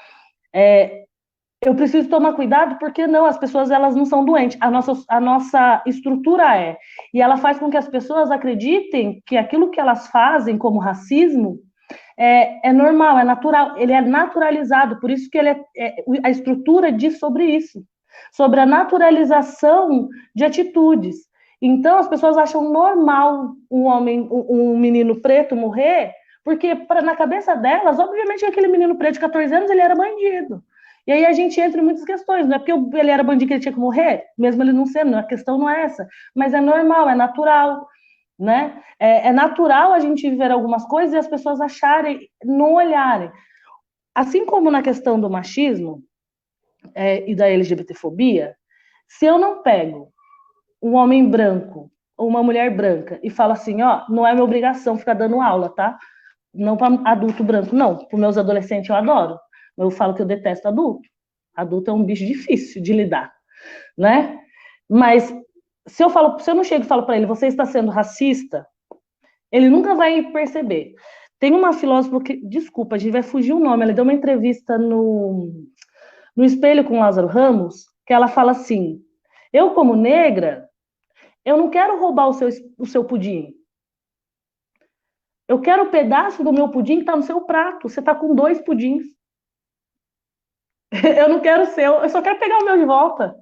eu preciso tomar cuidado porque não, as pessoas elas não são doentes, a nossa estrutura e ela faz com que as pessoas acreditem que aquilo que elas fazem como racismo é normal, é natural, ele é naturalizado, por isso que a estrutura diz sobre isso, sobre a naturalização de atitudes. Então, as pessoas acham normal um menino preto morrer, porque na cabeça delas, obviamente, aquele menino preto de 14 anos, ele era bandido. E aí a gente entra em muitas questões, não é porque ele era bandido que ele tinha que morrer, mesmo ele não sendo, a questão não é essa, mas é normal, é natural. Né? É natural a gente viver algumas coisas e as pessoas acharem, não olharem. Assim como na questão do machismo e da LGBTfobia, se eu não pego um homem branco ou uma mulher branca e falo assim, ó, não é minha obrigação ficar dando aula, tá? Não para adulto branco, não. Para meus adolescentes eu adoro. Eu falo que eu detesto adulto. Adulto é um bicho difícil de lidar, né? Mas se eu não chego e falo para ele, você está sendo racista, ele nunca vai perceber. Tem uma filósofa que, desculpa, a gente vai fugir o nome, ela deu uma entrevista no Espelho com Lázaro Ramos, que ela fala assim, eu como negra, eu não quero roubar o seu pudim. Eu quero o pedaço do meu pudim que está no seu prato. Você está com 2 pudins. Eu não quero o seu, eu só quero pegar o meu de volta.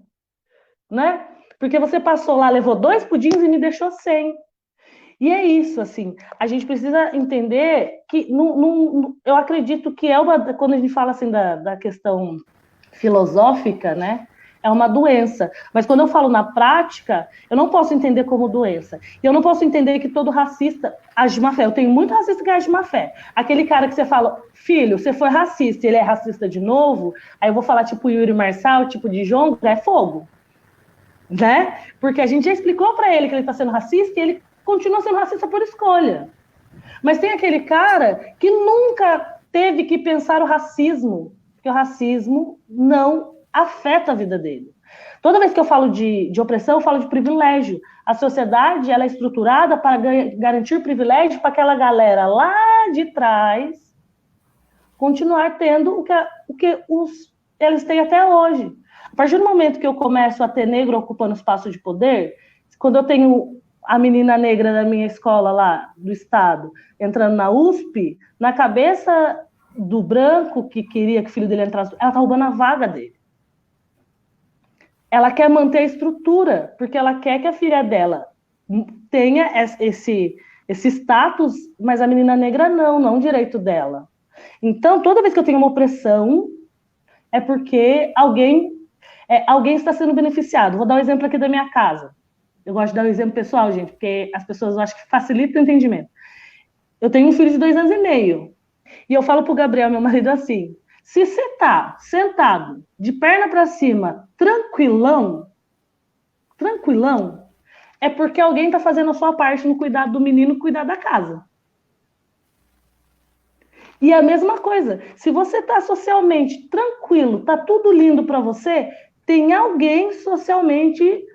Né? Porque você passou lá, levou 2 pudins e me deixou sem. E é isso, assim, a gente precisa entender que, eu acredito que quando a gente fala assim da questão filosófica, né, é uma doença, mas quando eu falo na prática, eu não posso entender como doença, e eu não posso entender que todo racista age de má fé, eu tenho muito racista que age de má fé, aquele cara que você fala, filho, você foi racista, ele é racista de novo, aí eu vou falar tipo Yuri Marçal, tipo de João, é fogo, né, porque a gente já explicou para ele que ele está sendo racista, e ele continua sendo racista por escolha. Mas tem aquele cara que nunca teve que pensar o racismo, porque o racismo não afeta a vida dele. Toda vez que eu falo de opressão, eu falo de privilégio. A sociedade ela é estruturada para garantir privilégio para aquela galera lá de trás continuar tendo o que eles têm até hoje. A partir do momento que eu começo a ter negro ocupando espaço de poder, quando eu tenho a menina negra da minha escola lá, do estado, entrando na USP, na cabeça do branco que queria que o filho dele entrasse, ela tá roubando a vaga dele. Ela quer manter a estrutura, porque ela quer que a filha dela tenha esse status, mas a menina negra não é um direito dela. Então, toda vez que eu tenho uma opressão, é porque alguém está sendo beneficiado. Vou dar um exemplo aqui da minha casa. Eu gosto de dar um exemplo pessoal, gente, porque as pessoas acham que facilita o entendimento. Eu tenho um filho de 2 anos e meio. E eu falo pro Gabriel, meu marido, assim, se você tá sentado, de perna para cima, tranquilão, é porque alguém tá fazendo a sua parte no cuidado do menino, cuidar da casa. E a mesma coisa, se você está socialmente tranquilo, está tudo lindo para você, tem alguém socialmente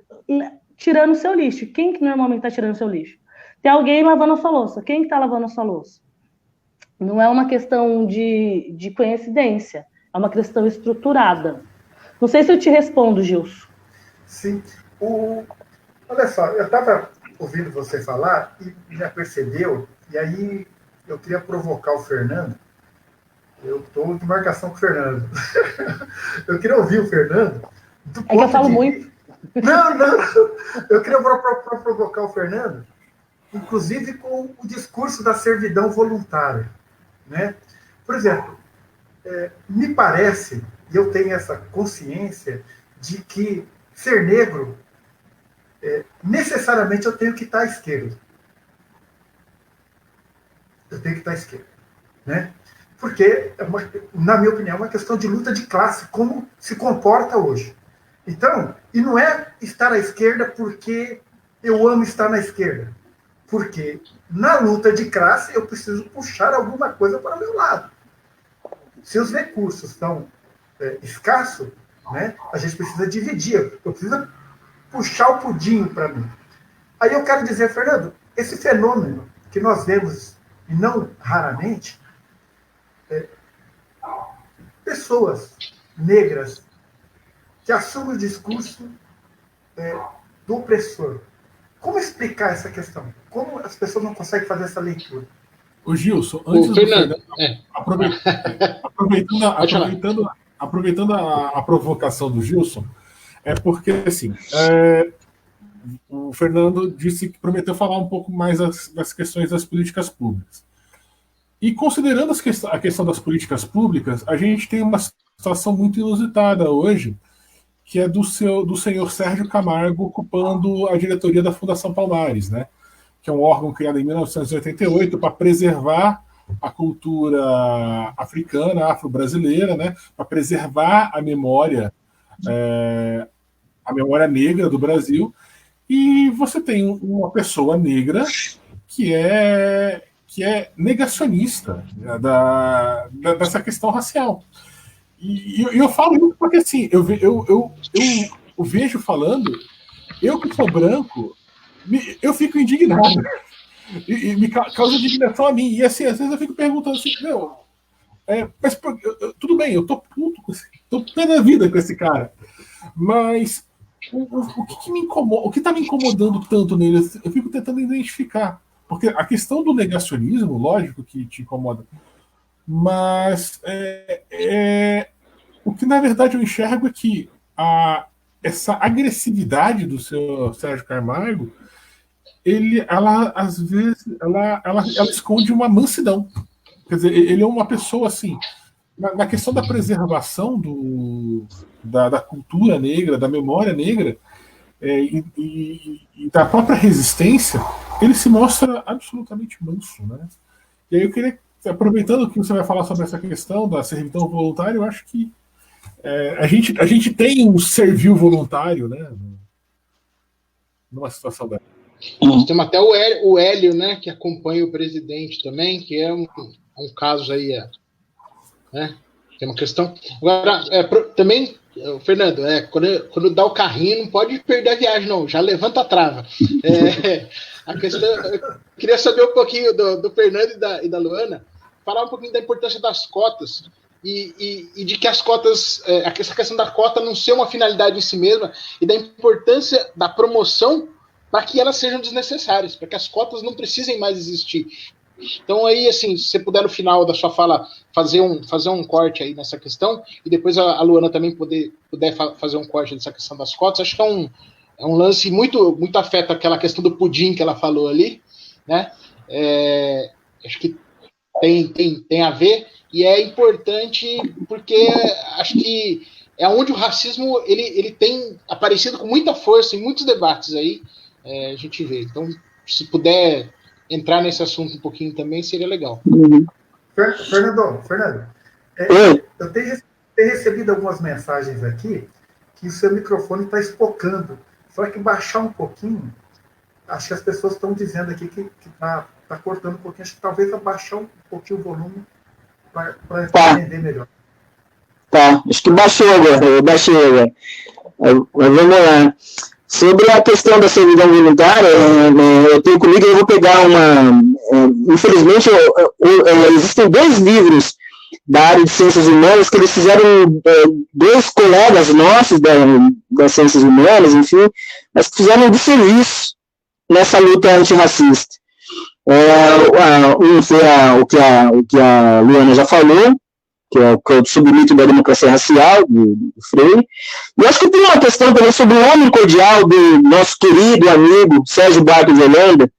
tirando o seu lixo. Quem que normalmente está tirando o seu lixo? Tem alguém lavando a sua louça. Quem que está lavando a sua louça? Não é uma questão de coincidência, é uma questão estruturada. Não sei se eu te respondo, Gilson. Sim. Olha só, eu estava ouvindo você falar e já percebeu, e aí eu queria provocar o Fernando. Eu estou de marcação com o Fernando. Eu queria ouvir o Fernando. É que eu falo muito. Não. Eu queria provocar o Fernando, inclusive com o discurso da servidão voluntária. Né? Por exemplo, me parece, e eu tenho essa consciência, de que ser negro, necessariamente eu tenho que estar à esquerda. Eu tenho que estar à esquerda. Né? Porque, na minha opinião, é uma questão de luta de classe, como se comporta hoje. Então, e não é estar à esquerda porque eu amo estar na esquerda. Porque na luta de classe eu preciso puxar alguma coisa para o meu lado. Se os recursos estão escassos, né, a gente precisa dividir. Eu preciso puxar o pudim para mim. Aí eu quero dizer, Fernando, esse fenômeno que nós vemos, e não raramente, pessoas negras que assumem o discurso do opressor. Como explicar essa questão? Como as pessoas não conseguem fazer essa leitura? O Gilson, antes do Fernando, aproveitando a provocação do Gilson, é porque, assim, o Fernando disse que prometeu falar um pouco mais das questões das políticas públicas. E considerando a questão das políticas públicas, a gente tem uma situação muito inusitada hoje, que é do senhor Sérgio Camargo ocupando a diretoria da Fundação Palmares, né? Que é um órgão criado em 1988 para preservar a cultura africana, afro-brasileira, né? Para preservar a memória negra do Brasil. E você tem uma pessoa negra que é negacionista dessa questão racial. E eu falo isso porque, assim, eu vejo falando, eu que sou branco, eu fico indignado. E me causa indignação a mim. E, assim, às vezes eu fico perguntando assim, mas tudo bem, eu tô puto com esse, tô pé da vida com esse cara. Mas o que me incomoda, o que tá me incomodando tanto nele, eu fico tentando identificar. Porque a questão do negacionismo, lógico que te incomoda, mas o que na verdade eu enxergo é que essa agressividade do seu Sérgio Camargo, ela às vezes ela esconde uma mansidão. Quer dizer, ele é uma pessoa assim, na questão da preservação da cultura negra, da memória negra, e da própria resistência, ele se mostra absolutamente manso, né? E aí eu queria, aproveitando que você vai falar sobre essa questão da servidão voluntária, eu acho que a gente tem um servil voluntário, né? Numa situação dessa. Nós temos até o Hélio, né? Que acompanha o presidente também, que é um caso aí, né? Tem uma questão. Agora, também, Fernando, quando dá o carrinho, não pode perder a viagem, não. Já levanta a trava. A questão, eu queria saber um pouquinho do Fernando e da Luana, falar um pouquinho da importância das cotas e de que as cotas, essa questão da cota não ser uma finalidade em si mesma e da importância da promoção para que elas sejam desnecessárias, para que as cotas não precisem mais existir. Então aí, assim, se você puder no final da sua fala fazer um corte aí nessa questão, e depois a Luana também puder fazer um corte nessa questão das cotas, acho que é um lance muito, muito afeta aquela questão do pudim que ela falou ali, né? Acho que tem a ver, e é importante porque acho que é onde o racismo ele tem aparecido com muita força em muitos debates aí, a gente vê. Então, se puder entrar nesse assunto um pouquinho também, seria legal. Fernando, eu tenho recebido algumas mensagens aqui que o seu microfone está espocando. Só que baixar um pouquinho, acho que as pessoas estão dizendo aqui que está cortando um pouquinho. Acho que talvez abaixar um pouquinho o volume para entender melhor. Tá, acho que baixou agora. Mas vamos lá. Sobre a questão da servidão voluntária, eu tenho comigo, eu vou pegar infelizmente, existem 2 livros da área de ciências humanas que eles fizeram, 2 colegas nossos das ciências humanas, enfim, mas que fizeram de serviço nessa luta antirracista. Um foi o que a Luana já falou, que é o submito da democracia racial, do Freire. E acho que tem uma questão também sobre o homem cordial do nosso querido amigo Sérgio Buarque de Holanda,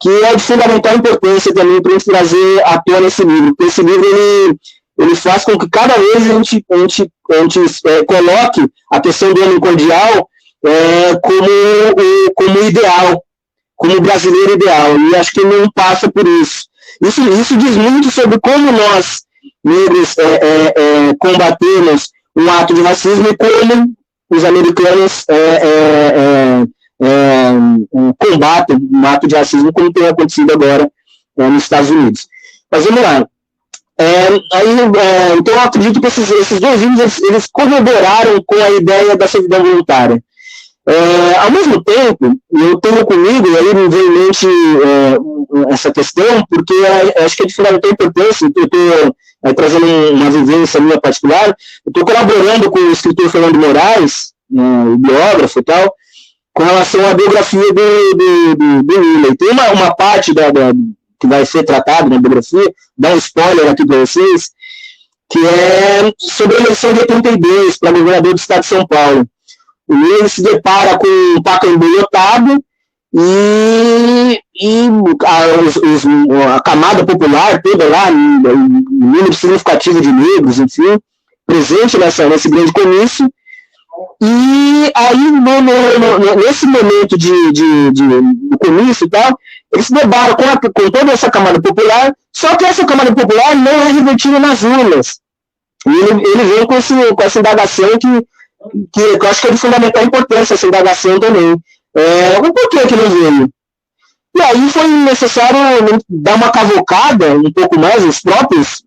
que é de fundamental importância também para a gente trazer à tona esse livro. Porque esse livro ele faz com que cada vez a gente coloque a questão do homem cordial como ideal, como brasileiro ideal. E acho que não passa por isso. Isso diz muito sobre como nós, negros, combatemos um ato de racismo e como os americanos combatem um ato de racismo, como tem acontecido agora nos Estados Unidos. Mas vamos lá. Então eu acredito que esses 2 livros eles corroboraram com a ideia da servidão voluntária. Ao mesmo tempo, eu tenho comigo, e aí me veio em mente essa questão, porque acho que é de fundamental importância. Eu estou trazendo uma vivência minha particular. Eu estou colaborando com o escritor Fernando Moraes, o biógrafo e tal, com relação à biografia do Lula. E tem uma parte que vai ser tratada na biografia, dá um spoiler aqui para vocês, que é sobre a eleição de 82 para governador do estado de São Paulo. O Lula se depara com um Pacaembu lotado e a camada popular toda lá, um número significativo de negros, enfim, presente nesse grande comício. E aí, nesse momento do comício e tal, ele se debara com toda essa camada popular, só que essa camada popular não é revertida nas urnas. E ele vem com essa indagação que eu acho que é de fundamental importância, essa indagação também. O porquê que não veio? E aí foi necessário dar uma cavocada um pouco mais, os próprios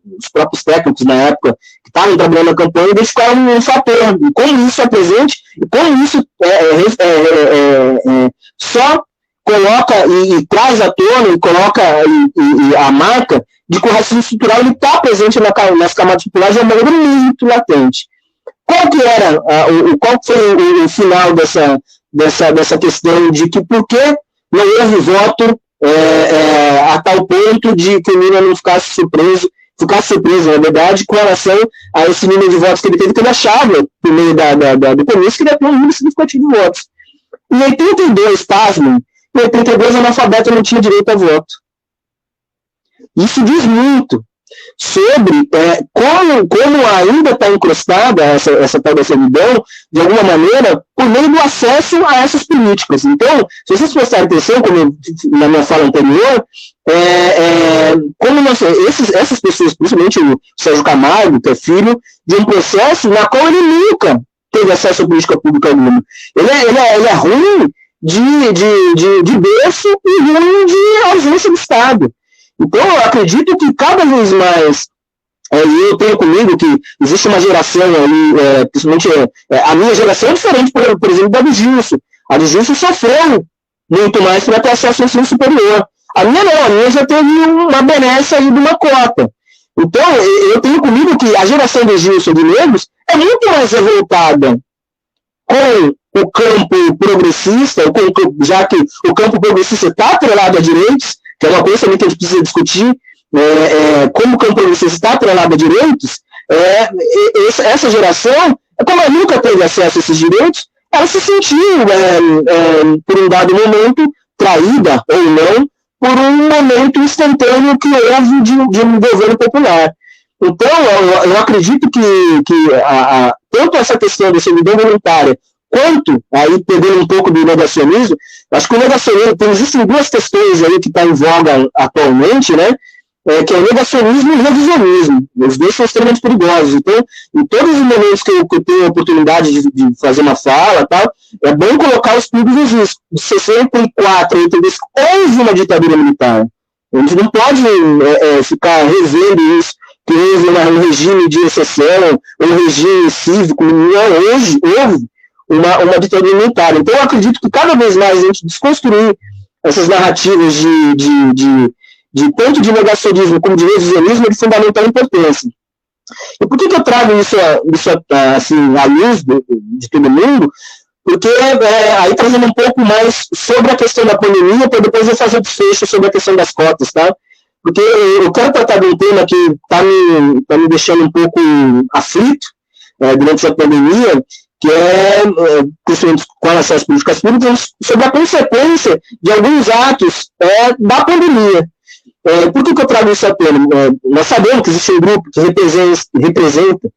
técnicos na época que estavam trabalhando na campanha identificaram um fator, e como isso é presente, e como isso só coloca e traz à tona, e coloca a marca de que o racismo estrutural está presente nas camadas populares de uma maneira muito latente. Qual foi o final dessa questão de que por que não houve voto a tal ponto de que o Lula não ficasse surpreso, na verdade, com relação a esse número de votos que ele teve, que ele achava, por meio do comício, que ele ia ter um número significativo de votos. Em 82, pasmem, em 82 o analfabeto não tinha direito a voto. Isso diz muito sobre como ainda está encrustada essa tal da servidão, de alguma maneira, por meio do acesso a essas políticas. Então, se vocês prestarem atenção, como na minha fala anterior, essas pessoas, principalmente o Sérgio Camargo, que é filho de um processo na qual ele nunca teve acesso à política pública alguma. Ele é ruim de berço e ruim de ausência do Estado. Então, eu acredito que cada vez mais, eu tenho comigo que existe uma geração aí, principalmente a minha geração é diferente, por exemplo, da do Gilson. A do Gilson sofreu muito mais para ter acesso ao ensino superior. A minha não, a minha já teve uma benesse aí de uma cota. Então, eu tenho comigo que a geração do Gilson de negros é muito mais revoltada com o campo progressista, já que o campo progressista está atrelado a direitos, que é uma coisa também que a gente precisa discutir, como o campo progressista está atrelado a direitos, essa geração, como ela nunca teve acesso a esses direitos, ela se sentiu, por um dado momento, traída ou não, por um momento instantâneo que houve de um governo popular. Então, eu acredito que tanto essa questão da servidão voluntária, quanto, aí pegando um pouco do negacionismo, acho que o negacionismo, existem 2 questões aí que estão em voga atualmente, né? Que é o negacionismo e o revisionismo. Os 2 são extremamente perigosos. Então, em todos os momentos que eu tenho a oportunidade de fazer uma fala, tal, é bom colocar os pingos nos riscos. De 64 a 85, houve uma ditadura militar. A gente não pode ficar revendo isso, que houve um regime de exceção, um regime cívico, não, hoje houve uma ditadura militar. Então, eu acredito que cada vez mais a gente desconstruir essas narrativas de tanto de negacionismo como de revisionismo é de fundamental importância. E por que eu trago isso assim, à luz de todo mundo? Porque aí trazendo um pouco mais sobre a questão da pandemia, para depois eu fazer o desfecho sobre a questão das cotas, tá? Porque eu quero tratar de um tema que está me deixando um pouco aflito durante a pandemia, que principalmente com relação às políticas públicas, sobre a consequência de alguns atos da pandemia. Por que eu trago isso à tona? Nós sabemos que existe um grupo que representa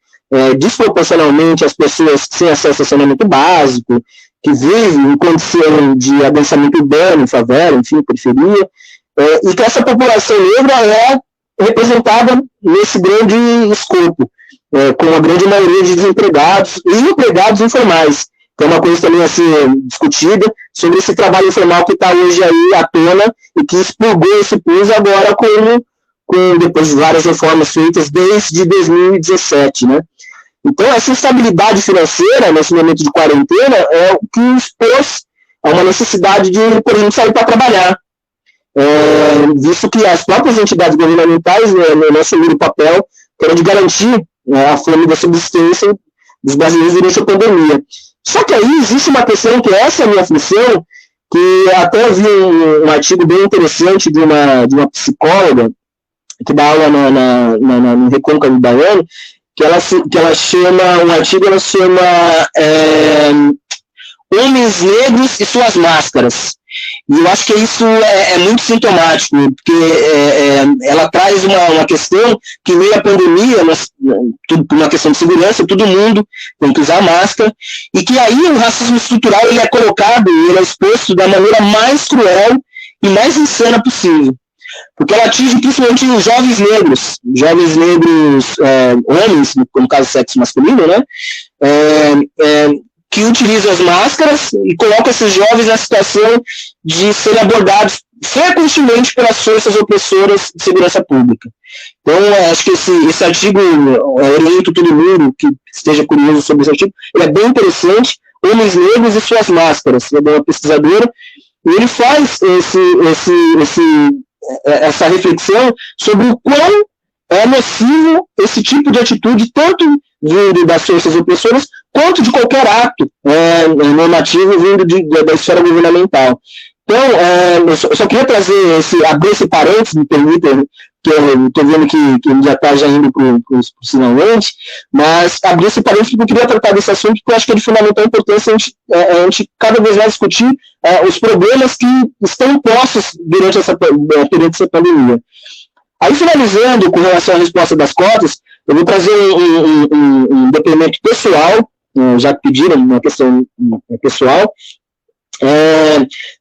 desproporcionalmente as pessoas sem acesso a saneamento básico, que vivem em condição de adensamento urbano, favela, enfim, periferia, e que essa população negra é representada nesse grande escopo, com a grande maioria de desempregados e empregados informais, que é uma coisa também a ser discutida sobre esse trabalho informal que está hoje aí à tona e que expurgou esse pus agora depois de várias reformas feitas desde 2017, né? Então, essa instabilidade financeira, nesse momento de quarentena, é o que expôs a uma necessidade de, por exemplo, sair para trabalhar. Visto que as próprias entidades governamentais não assumiram o papel que era de garantir a fome da subsistência dos brasileiros durante a pandemia. Só que aí existe uma questão que essa é a minha função, que até vi um artigo bem interessante de uma psicóloga que dá aula no Recôncavo Baiano, que ela chama, um artigo ela chama Homens Negros e Suas Máscaras. E eu acho que isso é muito sintomático, porque ela traz uma questão que meio à pandemia, por uma questão de segurança, todo mundo tem que usar máscara, e que aí o racismo estrutural ele é colocado, ele é exposto da maneira mais cruel e mais insana possível. Porque ela atinge principalmente os jovens negros, homens, no caso sexo masculino, né? Que utilizam as máscaras e colocam esses jovens na situação de serem abordados frequentemente pelas forças opressoras de segurança pública. Então, acho que esse artigo, oriento todo mundo que esteja curioso sobre esse artigo, ele é bem interessante, Homens Negros e Suas Máscaras, é uma pesquisadora, e ele faz essa reflexão sobre o quão é nocivo esse tipo de atitude, tanto vindo das forças opressoras, quanto de qualquer ato normativo vindo da esfera governamental. Então, eu só queria abrir esse parênteses, me permita, que eu estou vendo que já está indo para o finalmente, mas abrir esse parênteses porque eu queria tratar desse assunto, porque eu acho que é de fundamental importância a gente cada vez mais discutir os problemas que estão postos durante essa pandemia. Aí, finalizando com relação à resposta das cotas, eu vou trazer um depoimento pessoal, já que pediram uma questão pessoal,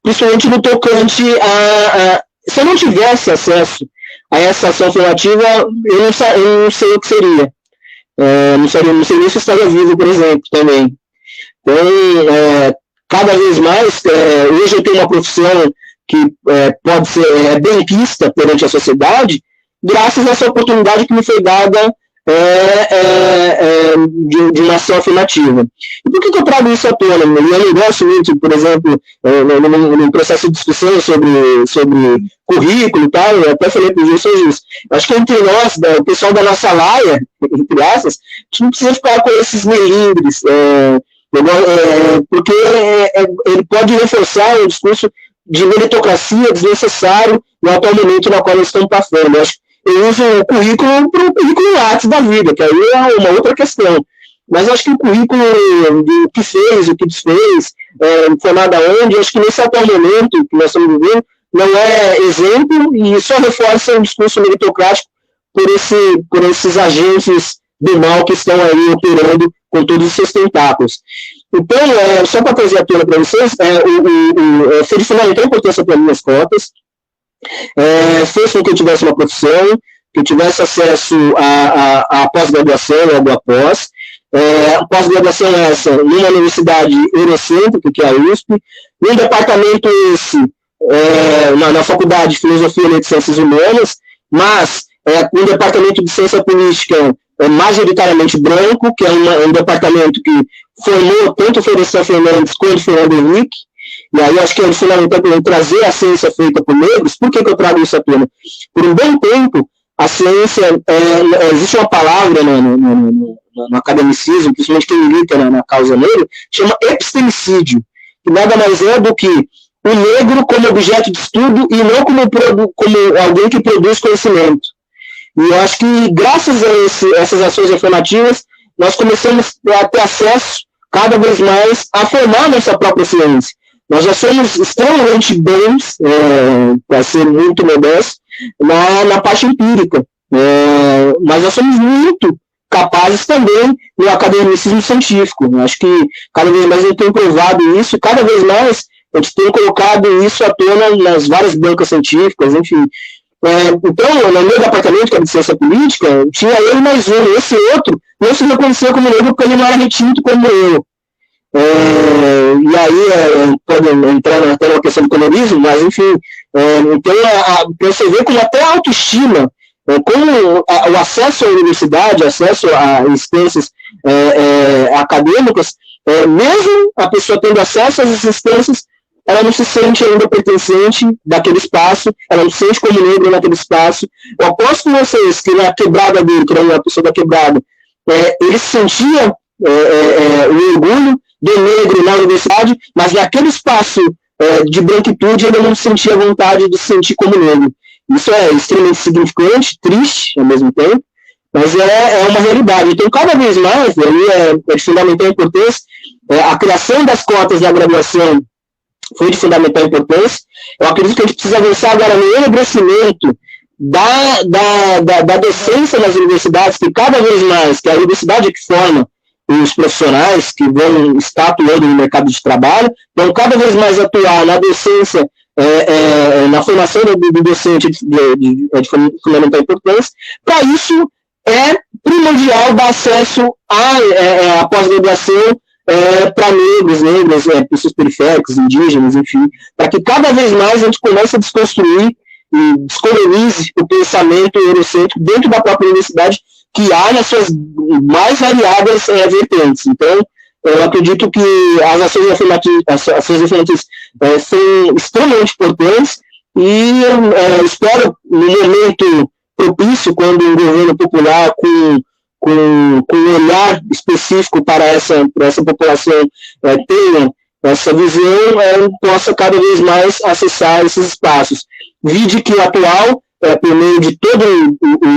principalmente no tocante se eu não tivesse acesso a essa ação afirmativa, eu não sei o que seria. Não sei nem se eu estaria vivo, por exemplo, também. Então, cada vez mais, hoje eu tenho uma profissão que pode ser benquista perante a sociedade, graças a essa oportunidade que me foi dada de uma ação afirmativa. E por que eu trago isso à tona? Eu não gosto muito, por exemplo, no processo de discussão sobre currículo e tal, eu até falei para o juiz, acho que entre nós, o pessoal da nossa laia, entre aspas, a gente não precisa ficar com esses melindres, porque ele pode reforçar um discurso de meritocracia desnecessário no atual momento no qual nós estamos passando. Eu uso o currículo para o currículo Lattes da vida, que aí é uma outra questão. Mas acho que o currículo do que fez, o que desfez, formado aonde, acho que nesse atual momento que nós estamos vivendo, não é exemplo e só reforça um discurso meritocrático por esses agentes do mal que estão aí operando com todos os seus tentáculos. Então, só para trazer a tona para vocês, foi de fundamental importância para mim as cotas, fez com que eu tivesse uma profissão, que eu tivesse acesso à pós-graduação, logo após. Pós-graduação essa numa universidade eurocêntrica, que é a USP, num departamento esse, na Faculdade de Filosofia e Ciências Humanas, mas um departamento de ciência política majoritariamente branco, que é um departamento que formou tanto o Florestan Fernandes quanto o Fernando Henrique, e aí acho que é fundamental trazer a ciência feita por negros. Por que eu trago isso à tona? Por um bom tempo, a ciência, existe uma palavra no academicismo, principalmente quem milita na causa negra, chama epistemicídio, que nada mais é do que o negro como objeto de estudo e não como alguém que produz conhecimento. E eu acho que, graças a essas ações afirmativas, nós começamos a ter acesso, cada vez mais, a formar nossa própria ciência. Nós já somos extremamente bons, para ser muito modesto, na parte empírica. Mas nós somos muito capazes também no academicismo científico. Eu acho que, cada vez mais, a gente tem provado isso, e cada vez mais a gente tem colocado isso à tona nas várias bancas científicas, enfim. Então, no meu departamento, que era de ciência política, tinha eu mais um. Esse outro não se reconhecia como negro porque ele não era retinto como eu. E aí, pode entrar até na questão do colorismo, mas, enfim, então, você vê como até a autoestima, como o acesso à universidade, acesso a instâncias acadêmicas, mesmo a pessoa tendo acesso às instâncias, ela não se sente ainda pertencente daquele espaço, ela não se sente como negro naquele espaço. Eu aposto com vocês que na quebrada dele, que era uma pessoa da quebrada, ele sentia o orgulho do negro na universidade, mas naquele espaço de branquitude ele não sentia vontade de se sentir como negro. Isso é extremamente significante, triste ao mesmo tempo, mas é uma realidade. Então, cada vez mais, é de fundamental importância, a criação das cotas da graduação foi de fundamental importância. Eu acredito que a gente precisa avançar agora no enegrecimento da docência nas universidades, que cada vez mais, que a universidade é que forma os profissionais que vão estar atuando no mercado de trabalho, vão cada vez mais atuar na docência, na formação do docente de fundamental importância. Para isso, é primordial dar acesso à pós-graduação para negras, pessoas periféricas, indígenas, enfim, para que cada vez mais a gente comece a desconstruir e descolonize o pensamento eurocêntrico dentro da própria universidade, que há nas suas mais variadas vertentes. Então, eu acredito que as ações afirmativas são extremamente importantes e espero, no momento propício, quando o governo popular, com um olhar específico para essa população tenha essa visão, possa cada vez mais acessar esses espaços. Vide que o atual, por meio de todo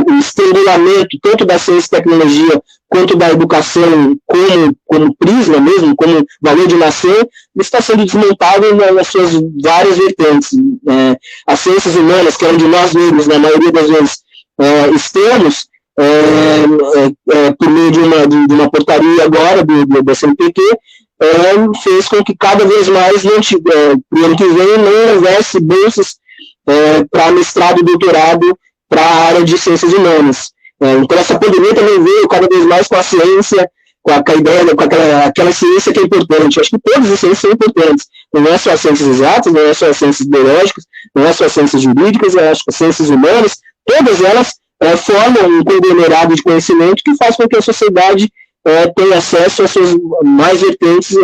o estrangulamento, tanto da ciência e tecnologia, quanto da educação como prisma mesmo, como valor de nação, está sendo desmontado nas suas várias vertentes. As ciências humanas, que é onde nós negros, na maioria das vezes, estamos, por meio de uma portaria agora do SNPq, fez com que cada vez mais, no ano que vem, não houvesse bolsas para mestrado e doutorado para a área de ciências humanas. Então, essa pandemia também veio cada vez mais com a ciência, com a ideia, com aquela ciência que é importante. Acho que todas as ciências são importantes. Não é só as ciências exatas, não é só as ciências biológicas, não é só as ciências jurídicas, acho que as ciências humanas, todas elas formam um conglomerado de conhecimento que faz com que a sociedade tenha acesso às suas mais vertentes,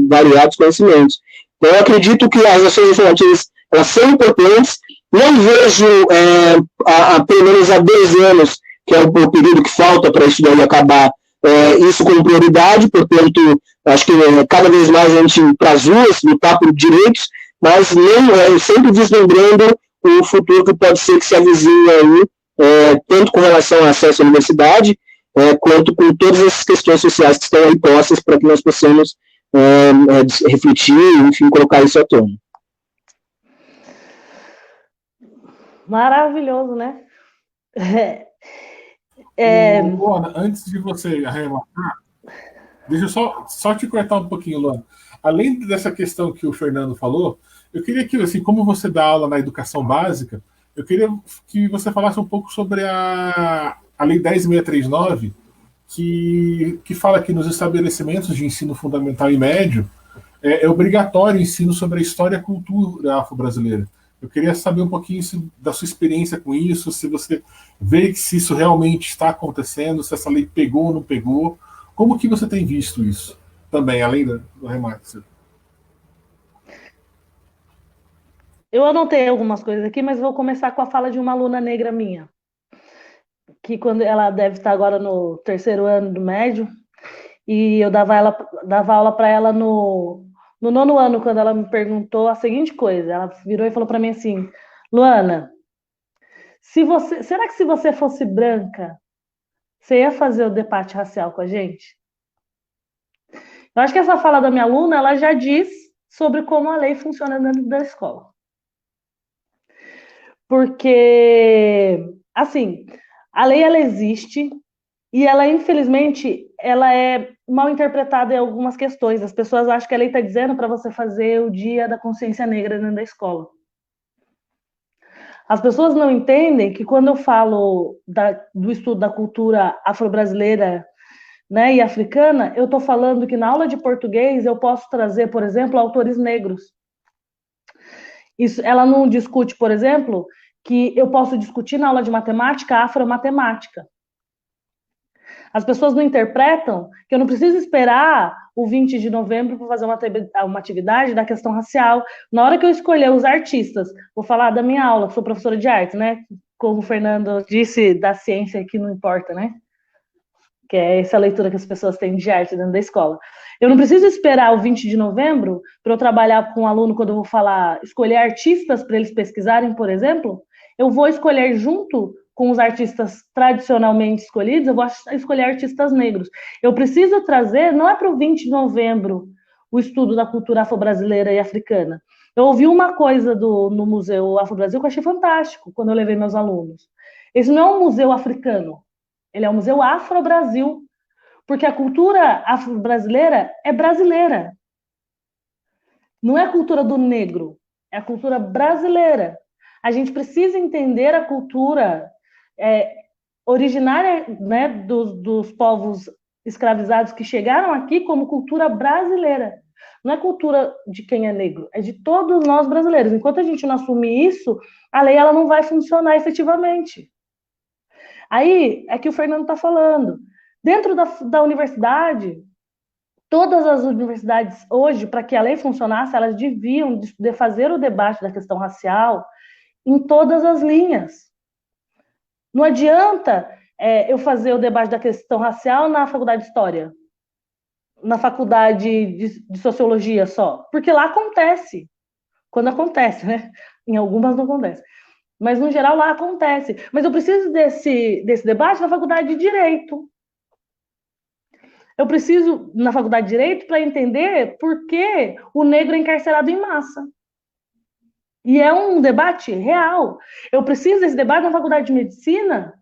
variados conhecimentos. Então, eu acredito que as ações afirmativas elas são importantes. Não vejo, pelo menos há 2 anos, que é o período que falta para isso daí acabar, isso como prioridade. Portanto, acho que cada vez mais a gente ir para as ruas, lutar por direitos, mas não, sempre vislumbrando o futuro que pode ser que se avizinhe aí, tanto com relação ao acesso à universidade, quanto com todas essas questões sociais que estão aí postas para que nós possamos refletir, enfim, colocar isso à tona. Maravilhoso, né? Luana, antes de você arrematar, deixa eu só te cortar um pouquinho, Luana. Além dessa questão que o Fernando falou, eu queria que, assim, como você dá aula na educação básica, eu queria que você falasse um pouco sobre a Lei 10.639, que fala que nos estabelecimentos de ensino fundamental e médio é obrigatório o ensino sobre a história e a cultura afro-brasileira. Eu queria saber um pouquinho da sua experiência com isso, se você vê que se isso realmente está acontecendo, se essa lei pegou ou não pegou. Como que você tem visto isso também, além do remate? Eu anotei algumas coisas aqui, mas vou começar com a fala de uma aluna negra minha, que quando ela deve estar agora no terceiro ano do médio, e eu dava aula para ela no nono ano, quando ela me perguntou a seguinte coisa. Ela virou e falou para mim assim: Luana, será que se você fosse branca, você ia fazer o debate racial com a gente? Eu acho que essa fala da minha aluna, ela já diz sobre como a lei funciona dentro da escola. Porque, assim, a lei, ela existe e ela, infelizmente, ela é mal interpretada em algumas questões. As pessoas acham que a lei está dizendo para você fazer o Dia da Consciência Negra dentro da escola. As pessoas não entendem que quando eu falo do estudo da cultura afro-brasileira, né, e africana, eu estou falando que na aula de português eu posso trazer, por exemplo, autores negros. Isso, ela não discute, por exemplo, que eu posso discutir na aula de matemática afromatemática. As pessoas não interpretam que eu não preciso esperar o 20 de novembro para fazer uma atividade da questão racial. Na hora que eu escolher os artistas, vou falar da minha aula, que sou professora de arte, né? Como o Fernando disse, da ciência que não importa, né? Que é essa leitura que as pessoas têm de arte dentro da escola. Eu não preciso esperar o 20 de novembro para eu trabalhar com um aluno quando eu vou falar, escolher artistas para eles pesquisarem, por exemplo. Eu vou escolher junto com os artistas tradicionalmente escolhidos, eu vou escolher artistas negros. Eu preciso trazer, não é para o 20 de novembro, o estudo da cultura afro-brasileira e africana. Eu ouvi uma coisa no Museu Afro-Brasil que eu achei fantástico quando eu levei meus alunos. Esse não é um museu africano, ele é um museu afro-Brasil, porque a cultura afro-brasileira é brasileira. Não é a cultura do negro, é a cultura brasileira. A gente precisa entender a cultura originária, né, dos povos escravizados que chegaram aqui como cultura brasileira. Não é cultura de quem é negro, é de todos nós brasileiros. Enquanto a gente não assumir isso, a lei ela não vai funcionar efetivamente. Aí é que o Fernando está falando. Dentro da universidade, todas as universidades hoje, para que a lei funcionasse, elas deviam fazer o debate da questão racial em todas as linhas. Não adianta eu fazer o debate da questão racial na faculdade de História, na faculdade de Sociologia só, porque lá acontece. Quando acontece, né? Em algumas não acontece. Mas, no geral, lá acontece. Mas eu preciso desse debate na faculdade de Direito. Eu preciso, na faculdade de Direito, para entender por que o negro é encarcerado em massa. E é um debate real. Eu preciso desse debate na faculdade de Medicina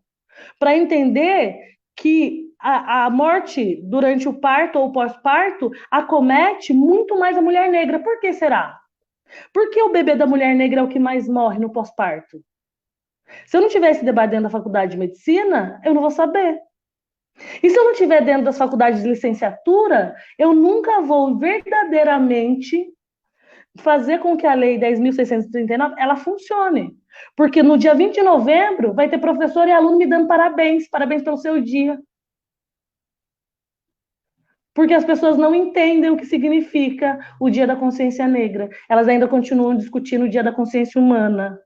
para entender que a morte durante o parto ou pós-parto acomete muito mais a mulher negra. Por que será? Por que o bebê da mulher negra é o que mais morre no pós-parto? Se eu não tiver esse debate dentro da faculdade de Medicina, eu não vou saber. E se eu não tiver dentro das faculdades de licenciatura, eu nunca vou verdadeiramente fazer com que a Lei 10.639 ela funcione. Porque no dia 20 de novembro vai ter professor e aluno me dando parabéns pelo seu dia. Porque as pessoas não entendem o que significa o Dia da Consciência Negra. Elas ainda continuam discutindo o Dia da Consciência Humana.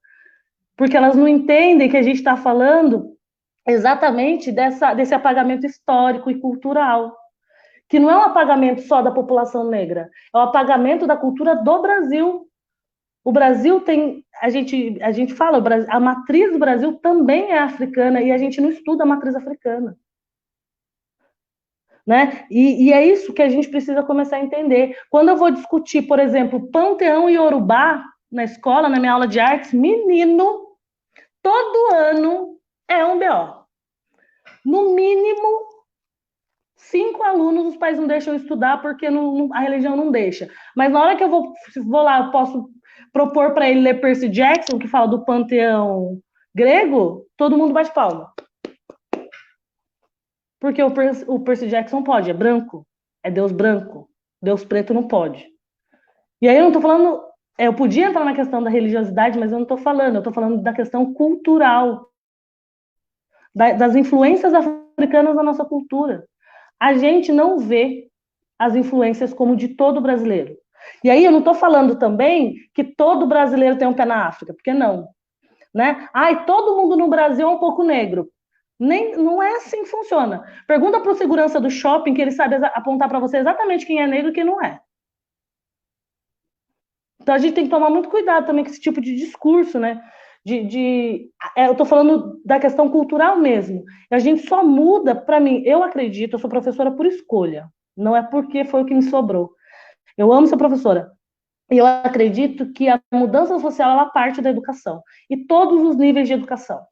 Porque elas não entendem que a gente está falando exatamente desse apagamento histórico e cultural, que não é um apagamento só da população negra, é o apagamento da cultura do Brasil. O Brasil tem, a gente fala, a matriz do Brasil também é africana e a gente não estuda a matriz africana. Né? E é isso que a gente precisa começar a entender. Quando eu vou discutir, por exemplo, Panteão e Yorubá na escola, na minha aula de artes, menino, todo ano é um BO. No mínimo, 5 alunos os pais não deixam estudar porque a religião não deixa. Mas na hora que eu vou lá, eu posso propor para ele ler Percy Jackson, que fala do panteão grego, todo mundo bate palma. Porque o Percy Jackson pode, é branco, é Deus branco. Deus preto não pode. E aí eu não estou falando Eu podia entrar na questão da religiosidade, mas eu não estou falando, eu estou falando da questão cultural, das influências africanas na nossa cultura. A gente não vê as influências como de todo brasileiro. E aí eu não estou falando também que todo brasileiro tem um pé na África, porque não. Né? Ai, todo mundo no Brasil é um pouco negro. Não é assim que funciona. Pergunta para o segurança do shopping, que ele sabe apontar para você exatamente quem é negro e quem não é. Então a gente tem que tomar muito cuidado também com esse tipo de discurso, né? Eu estou falando da questão cultural mesmo. A gente só muda, para mim, eu acredito, eu sou professora por escolha, não é porque foi o que me sobrou. Eu amo ser professora. E eu acredito que a mudança social, ela parte da educação. E todos os níveis de educação.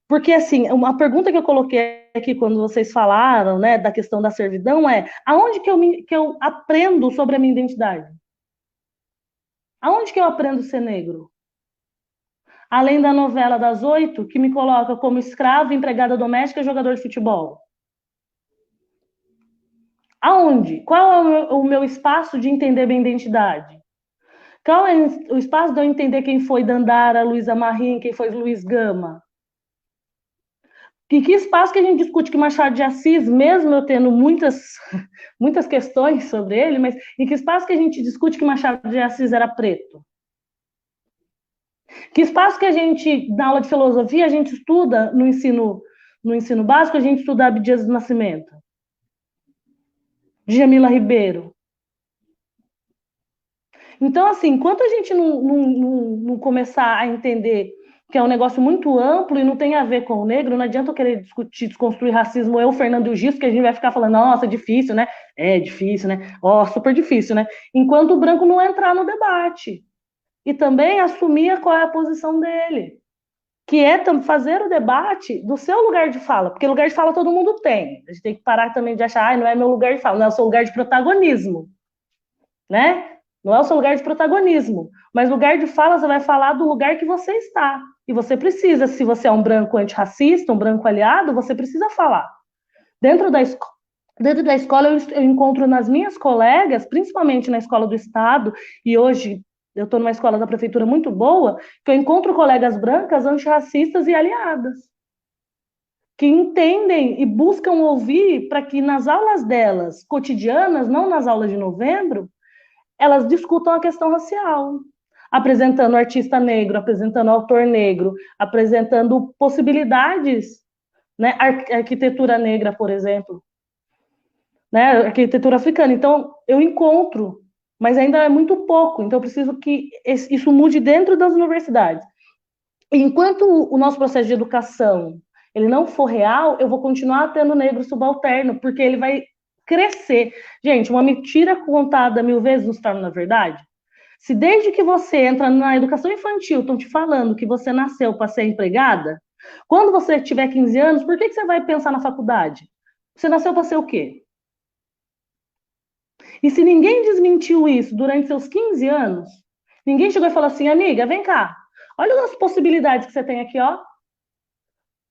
Porque, assim, uma pergunta que eu coloquei aqui quando vocês falaram, né, da questão da servidão é: aonde que eu aprendo sobre a minha identidade? Aonde que eu aprendo a ser negro? Além da novela das 8, que me coloca como escravo, empregada doméstica e jogador de futebol. Aonde? Qual é o meu espaço de entender minha identidade? Qual é o espaço de eu entender quem foi Dandara, Luísa Marim, quem foi Luiz Gama? Que espaço que a gente discute que Machado de Assis, mesmo eu tendo muitas questões sobre ele, mas em que espaço que a gente discute que Machado de Assis era preto? Que espaço que a gente, na aula de filosofia, a gente estuda no ensino básico, a gente estuda Abdias do Nascimento? Djamila Ribeiro? Então, assim, enquanto a gente não começar a entender que é um negócio muito amplo e não tem a ver com o negro, não adianta eu querer discutir, desconstruir racismo, eu, Fernando e o Gisto, que a gente vai ficar falando, nossa, difícil, né? É difícil, né? Ó, super difícil, né? Enquanto o branco não entrar no debate. E também assumir qual é a posição dele. Que é fazer o debate do seu lugar de fala, porque lugar de fala todo mundo tem. A gente tem que parar também de achar, não é meu lugar de fala, não é o seu lugar de protagonismo, né? Não é o seu lugar de protagonismo, mas lugar de fala você vai falar do lugar que você está. E você precisa, se você é um branco antirracista, um branco aliado, você precisa falar. Dentro da escola eu encontro nas minhas colegas, principalmente na escola do Estado, e hoje eu estou numa escola da prefeitura muito boa, que eu encontro colegas brancas antirracistas e aliadas, que entendem e buscam ouvir para que nas aulas delas, cotidianas, não nas aulas de novembro, elas discutam a questão racial, apresentando artista negro, apresentando autor negro, apresentando possibilidades, né? Arquitetura negra, por exemplo, né? Arquitetura africana. Então, eu encontro, mas ainda é muito pouco, então eu preciso que isso mude dentro das universidades. Enquanto o nosso processo de educação ele não for real, eu vou continuar tendo negro subalterno, porque ele vai crescer. Gente, uma mentira contada 1000 vezes não se torna verdade? Se desde que você entra na educação infantil estão te falando que você nasceu para ser empregada, quando você tiver 15 anos, por que você vai pensar na faculdade? Você nasceu para ser o quê? E se ninguém desmentiu isso durante seus 15 anos, ninguém chegou e falou assim, amiga, vem cá, olha as possibilidades que você tem aqui, ó.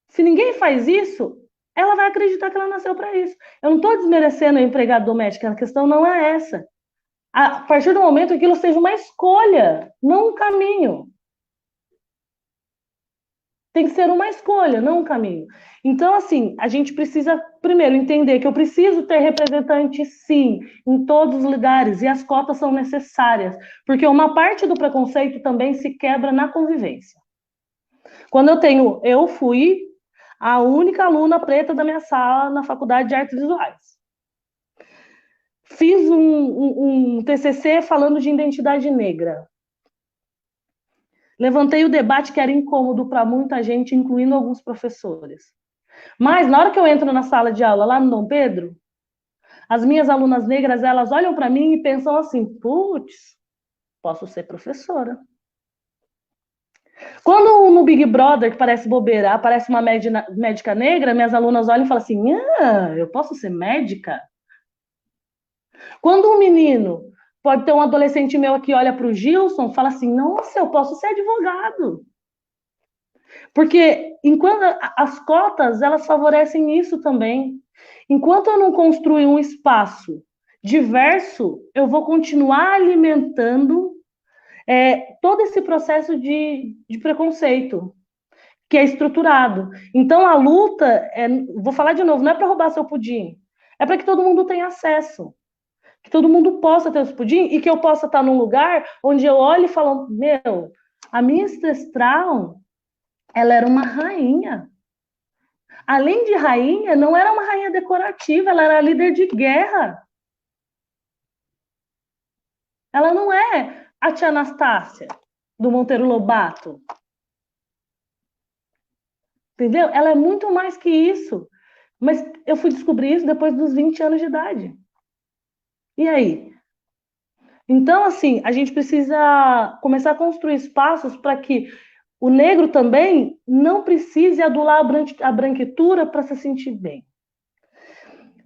Se ninguém faz isso, ela vai acreditar que ela nasceu para isso. Eu não estou desmerecendo a empregada doméstica, a questão não é essa. A partir do momento que aquilo seja uma escolha, não um caminho. Tem que ser uma escolha, não um caminho. Então, assim, a gente precisa, primeiro, entender que eu preciso ter representante, sim, em todos os lugares, e as cotas são necessárias, porque uma parte do preconceito também se quebra na convivência. Quando eu fui a única aluna preta da minha sala na Faculdade de Artes Visuais. Fiz um TCC falando de identidade negra. Levantei o debate que era incômodo para muita gente, incluindo alguns professores. Mas, na hora que eu entro na sala de aula, lá no Dom Pedro, as minhas alunas negras, elas olham para mim e pensam assim, putz, posso ser professora. Quando no Big Brother, que parece bobeira, aparece uma médica negra, minhas alunas olham e falam assim, eu posso ser médica? Quando um menino, pode ter um adolescente meu que olha para o Gilson, fala assim, nossa, eu posso ser advogado. Porque enquanto as cotas, elas favorecem isso também. Enquanto eu não construir um espaço diverso, eu vou continuar alimentando todo esse processo de preconceito, que é estruturado. Então, a luta, vou falar de novo, não é para roubar seu pudim, é para que todo mundo tenha acesso, que todo mundo possa ter esse pudim e que eu possa estar num lugar onde eu olho e falo, meu, a minha ancestral, ela era uma rainha. Além de rainha, não era uma rainha decorativa, ela era líder de guerra. Ela não é a tia Anastácia, do Monteiro Lobato. Entendeu? Ela é muito mais que isso. Mas eu fui descobrir isso depois dos 20 anos de idade. E aí? Então, assim, a gente precisa começar a construir espaços para que o negro também não precise adular a branquetura para se sentir bem.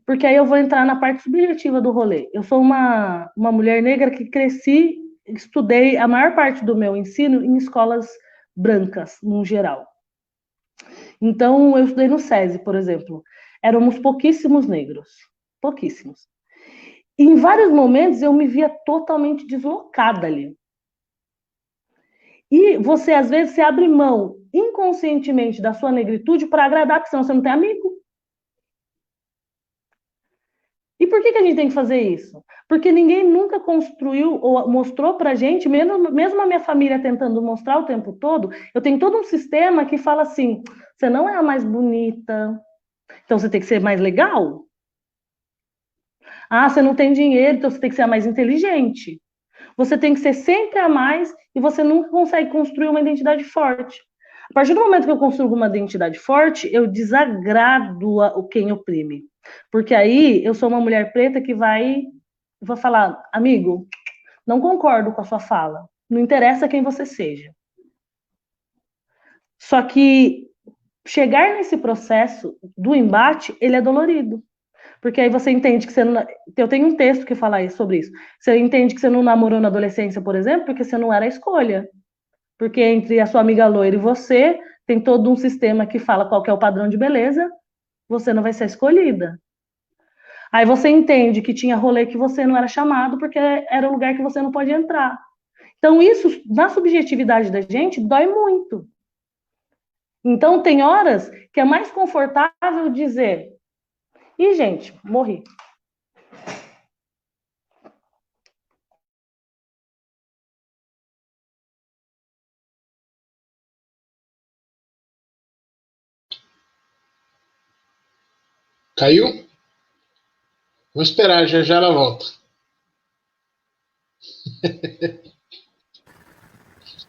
Porque aí eu vou entrar na parte subjetiva do rolê. Eu sou uma mulher negra que cresci, estudei a maior parte do meu ensino em escolas brancas, no geral. Então, eu estudei no SESI, por exemplo. Éramos pouquíssimos negros. Pouquíssimos. E em vários momentos eu me via totalmente deslocada ali. E você, às vezes, se abre mão inconscientemente da sua negritude para agradar, porque senão você não tem amigo. E por que a gente tem que fazer isso? Porque ninguém nunca construiu ou mostrou pra gente, mesmo a minha família tentando mostrar o tempo todo, eu tenho todo um sistema que fala assim, você não é a mais bonita, então você tem que ser mais legal. Ah, você não tem dinheiro, então você tem que ser a mais inteligente. Você tem que ser sempre a mais e você nunca consegue construir uma identidade forte. A partir do momento que eu construo uma identidade forte, eu desagrado quem oprime. Porque aí eu sou uma mulher preta que vou falar, amigo, não concordo com a sua fala. Não interessa quem você seja. Só que chegar nesse processo do embate, ele é dolorido. Porque aí você entende que você não... Eu tenho um texto que fala sobre isso. Você entende que você não namorou na adolescência, por exemplo, porque você não era a escolha. Porque entre a sua amiga loira e você, tem todo um sistema que fala qual que é o padrão de beleza, você não vai ser escolhida. Aí você entende que tinha rolê que você não era chamado, porque era o lugar que você não pode entrar. Então isso, na subjetividade da gente, dói muito. Então tem horas que é mais confortável dizer... Ih, gente, morri. Caiu? Vamos esperar, já ela volta.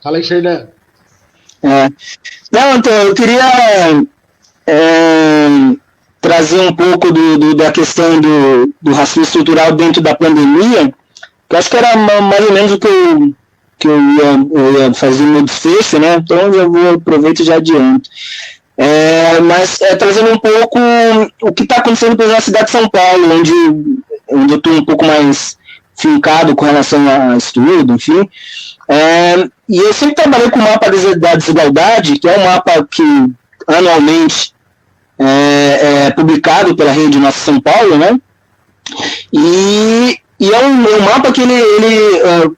Fala aí, Fernando. Não, então, eu queria trazer um pouco da questão do racismo estrutural dentro da pandemia, que eu acho que era mais ou menos o que eu ia fazer no meu desfecho, né? Então eu vou aproveitar e já adianto. Mas trazendo um pouco o que está acontecendo na cidade de São Paulo, onde eu estou um pouco mais fincado com relação a estudo, enfim. E eu sempre trabalhei com o mapa da desigualdade, que é um mapa que anualmente é publicado pela Rede Nossa São Paulo, né? E é um mapa que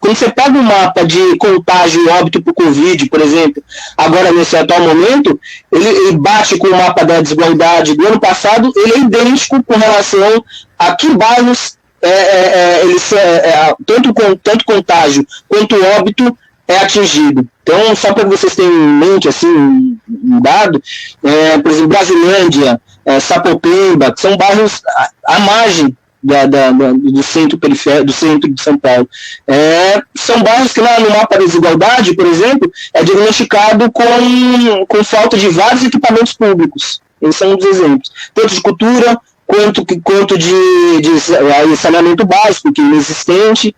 quando você pega um mapa de contágio e óbito por Covid, por exemplo, agora nesse atual momento, ele bate com o mapa da desigualdade do ano passado, ele é idêntico com relação a que bairros tanto contágio quanto óbito é atingido. Então, só para vocês terem em mente, assim, um dado, por exemplo, Brasilândia, Sapopemba, que são bairros à margem do centro periférico, do centro de São Paulo. São bairros que lá no mapa da desigualdade, por exemplo, é diagnosticado com falta de vários equipamentos públicos. Esses são um dos exemplos. Tanto de cultura, quanto de saneamento básico, que é inexistente.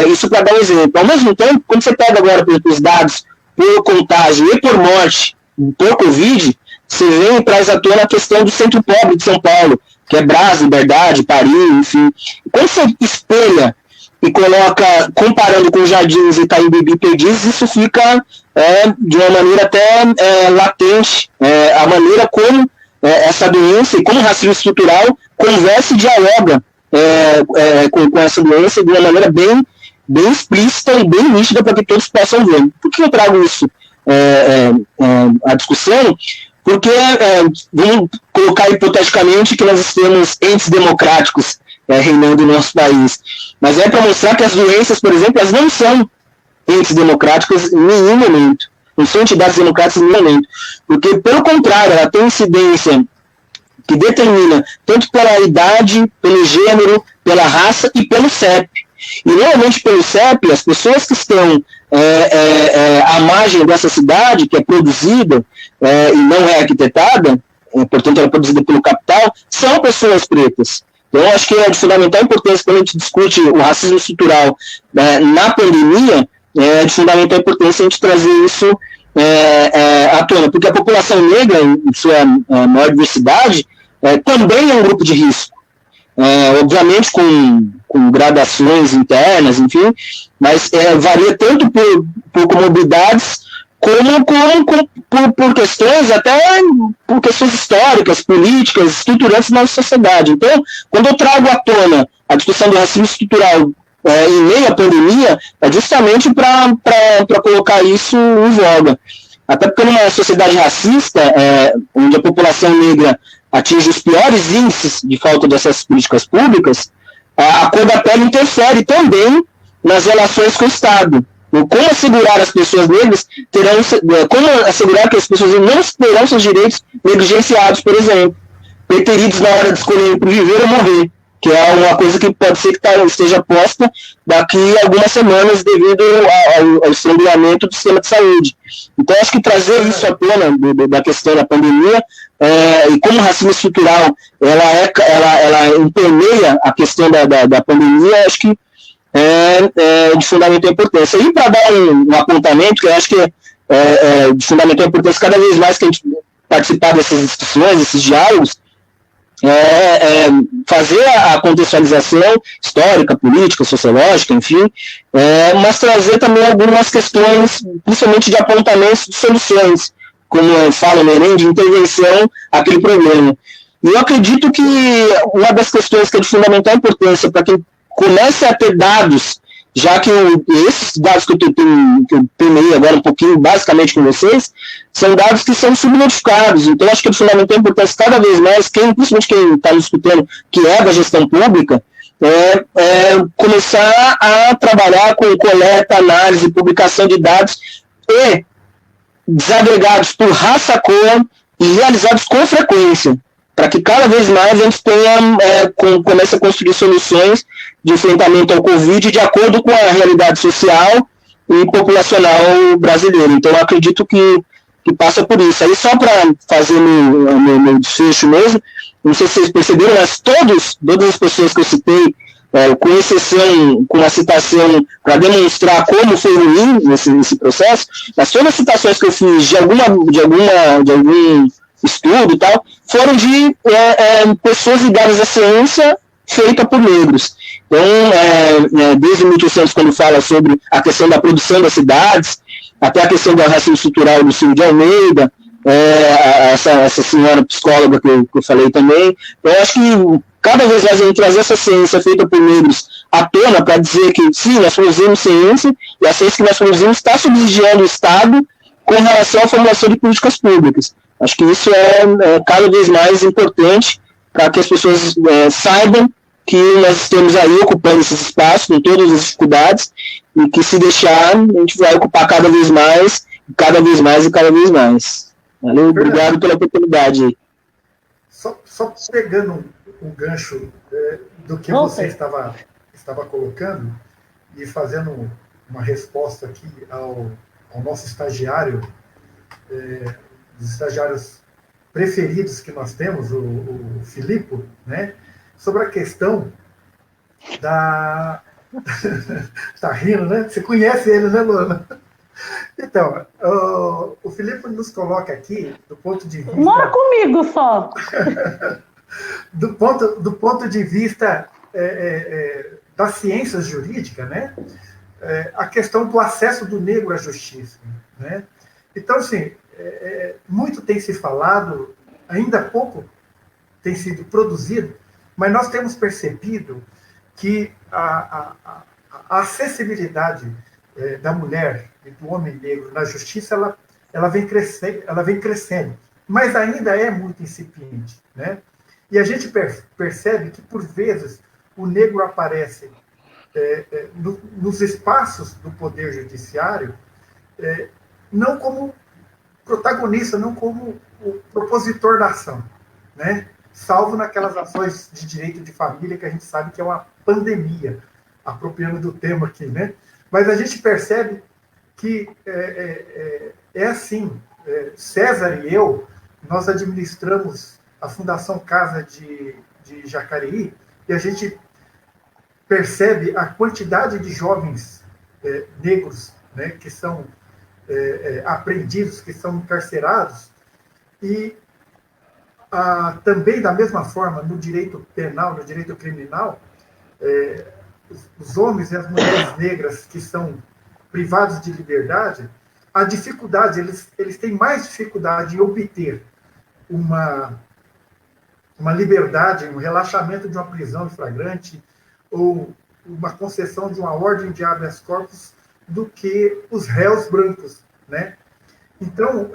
Isso para dar um exemplo. Ao mesmo tempo, quando você pega agora os dados por contágio e por morte por Covid, você vem e traz à tona a questão do centro pobre de São Paulo, que é Brás, Liberdade, Paris, enfim. Quando você espelha e coloca, comparando com Jardins, Itaim Bibi e Perdizes, isso fica de uma maneira até latente, a maneira como essa doença e como o racismo estrutural conversa e dialoga com essa doença de uma maneira bem explícita e bem nítida para que todos possam ver. Por que eu trago isso à discussão? Porque vamos colocar hipoteticamente que nós temos entes democráticos reinando no nosso país. Mas é para mostrar que as doenças, por exemplo, elas não são entes democráticos em nenhum momento. Não são entidades democráticas em nenhum momento. Porque, pelo contrário, ela tem incidência que determina tanto pela idade, pelo gênero, pela raça e pelo CEP. E, normalmente, pelo CEP, as pessoas que estão à margem dessa cidade, que é produzida e não é arquitetada, portanto, ela é produzida pelo capital, são pessoas pretas. Então, eu acho que é de fundamental importância, quando a gente discute o racismo estrutural na pandemia, é de fundamental importância a gente trazer isso à tona, porque a população negra, em sua maior diversidade, também é um grupo de risco. Obviamente com gradações internas, enfim, mas varia tanto por comorbidades como por questões, até por questões históricas, políticas, estruturantes na sociedade. Então, quando eu trago à tona a discussão do racismo estrutural em meio à pandemia, é justamente para colocar isso em voga. Até porque numa sociedade racista, onde a população negra atinge os piores índices de falta de acesso às políticas públicas, a cor da pele interfere também nas relações com o Estado. Como assegurar as pessoas negras como assegurar que as pessoas negras não terão seus direitos negligenciados, por exemplo, preteridos na hora de escolher entre viver ou morrer, que é uma coisa que pode ser que esteja posta daqui a algumas semanas devido ao estrangulamento do sistema de saúde. Então, acho que trazer isso à tona da questão da pandemia, e como o racismo estrutural ela permeia a questão da pandemia, acho que é de fundamental importância. E para dar um apontamento, que eu acho que é de fundamental importância cada vez mais que a gente participar dessas discussões, desses diálogos, fazer a contextualização histórica, política, sociológica, enfim, mas trazer também algumas questões, principalmente de apontamentos de soluções, como eu falo no Enem, de intervenção àquele problema. E eu acredito que uma das questões que é de fundamental importância para quem comece a ter dados, já que esses dados que eu terminei agora um pouquinho, basicamente com vocês, são dados que são subnotificados. Então, acho que é de fundamental importância cada vez mais, principalmente quem está nos escutando, que é da gestão pública, começar a trabalhar com coleta, análise, publicação de dados e desagregados por raça, cor e realizados com frequência, para que cada vez mais a gente comece a construir soluções de enfrentamento ao Covid de acordo com a realidade social e populacional brasileira. Então, eu acredito que passa por isso. Aí, só para fazer no desfecho mesmo, não sei se vocês perceberam, mas todas as pessoas que eu citei, com exceção, com uma citação para demonstrar como foi ruim nesse processo, mas todas as citações que eu fiz de algum estudo e tal, foram de pessoas ligadas à ciência feita por negros. Então, desde 1800, quando fala sobre a questão da produção das cidades, até a questão da racismo estrutural do Silvio de Almeida, essa senhora psicóloga que eu falei também. Eu acho que cada vez mais a gente trazer essa ciência feita por negros à tona para dizer que, sim, nós produzimos ciência, e a ciência que nós produzimos está subsidiando o Estado com relação à formulação de políticas públicas. Acho que isso é cada vez mais importante para que as pessoas saibam que nós estamos aí ocupando esses espaços com todas as dificuldades e que, se deixar, a gente vai ocupar cada vez mais, cada vez mais e cada vez mais. Valeu, obrigado pela oportunidade. Só pegando um gancho do que você estava colocando e fazendo uma resposta aqui ao nosso estagiário, dos estagiários preferidos que nós temos, o Filipe, né? Sobre a questão da... Tá rindo, né? Você conhece ele, né, Luana? Então, o Filipe nos coloca aqui, do ponto de vista... Mora comigo só! do ponto de vista das ciências jurídicas, né? A questão do acesso do negro à justiça, né? Então, assim, muito tem se falado, ainda pouco tem sido produzido Mas nós temos percebido que a acessibilidade da mulher e do homem negro na justiça, ela vem crescendo, mas ainda é muito incipiente, né? E a gente percebe que, por vezes, o negro aparece nos espaços do poder judiciário não como protagonista, não como o propositor da ação, né? Salvo naquelas ações de direito de família que a gente sabe que é uma pandemia, apropriando do tema aqui, né? Mas a gente percebe que é assim. César e eu, nós administramos a Fundação Casa de Jacareí, e a gente percebe a quantidade de jovens negros, né, que são apreendidos, que são encarcerados, e também, da mesma forma, no direito penal, no direito criminal, os homens e as mulheres negras que são privados de liberdade, a dificuldade, eles têm mais dificuldade em obter uma liberdade, um relaxamento de uma prisão em flagrante ou uma concessão de uma ordem de habeas corpus do que os réus brancos, né? Então,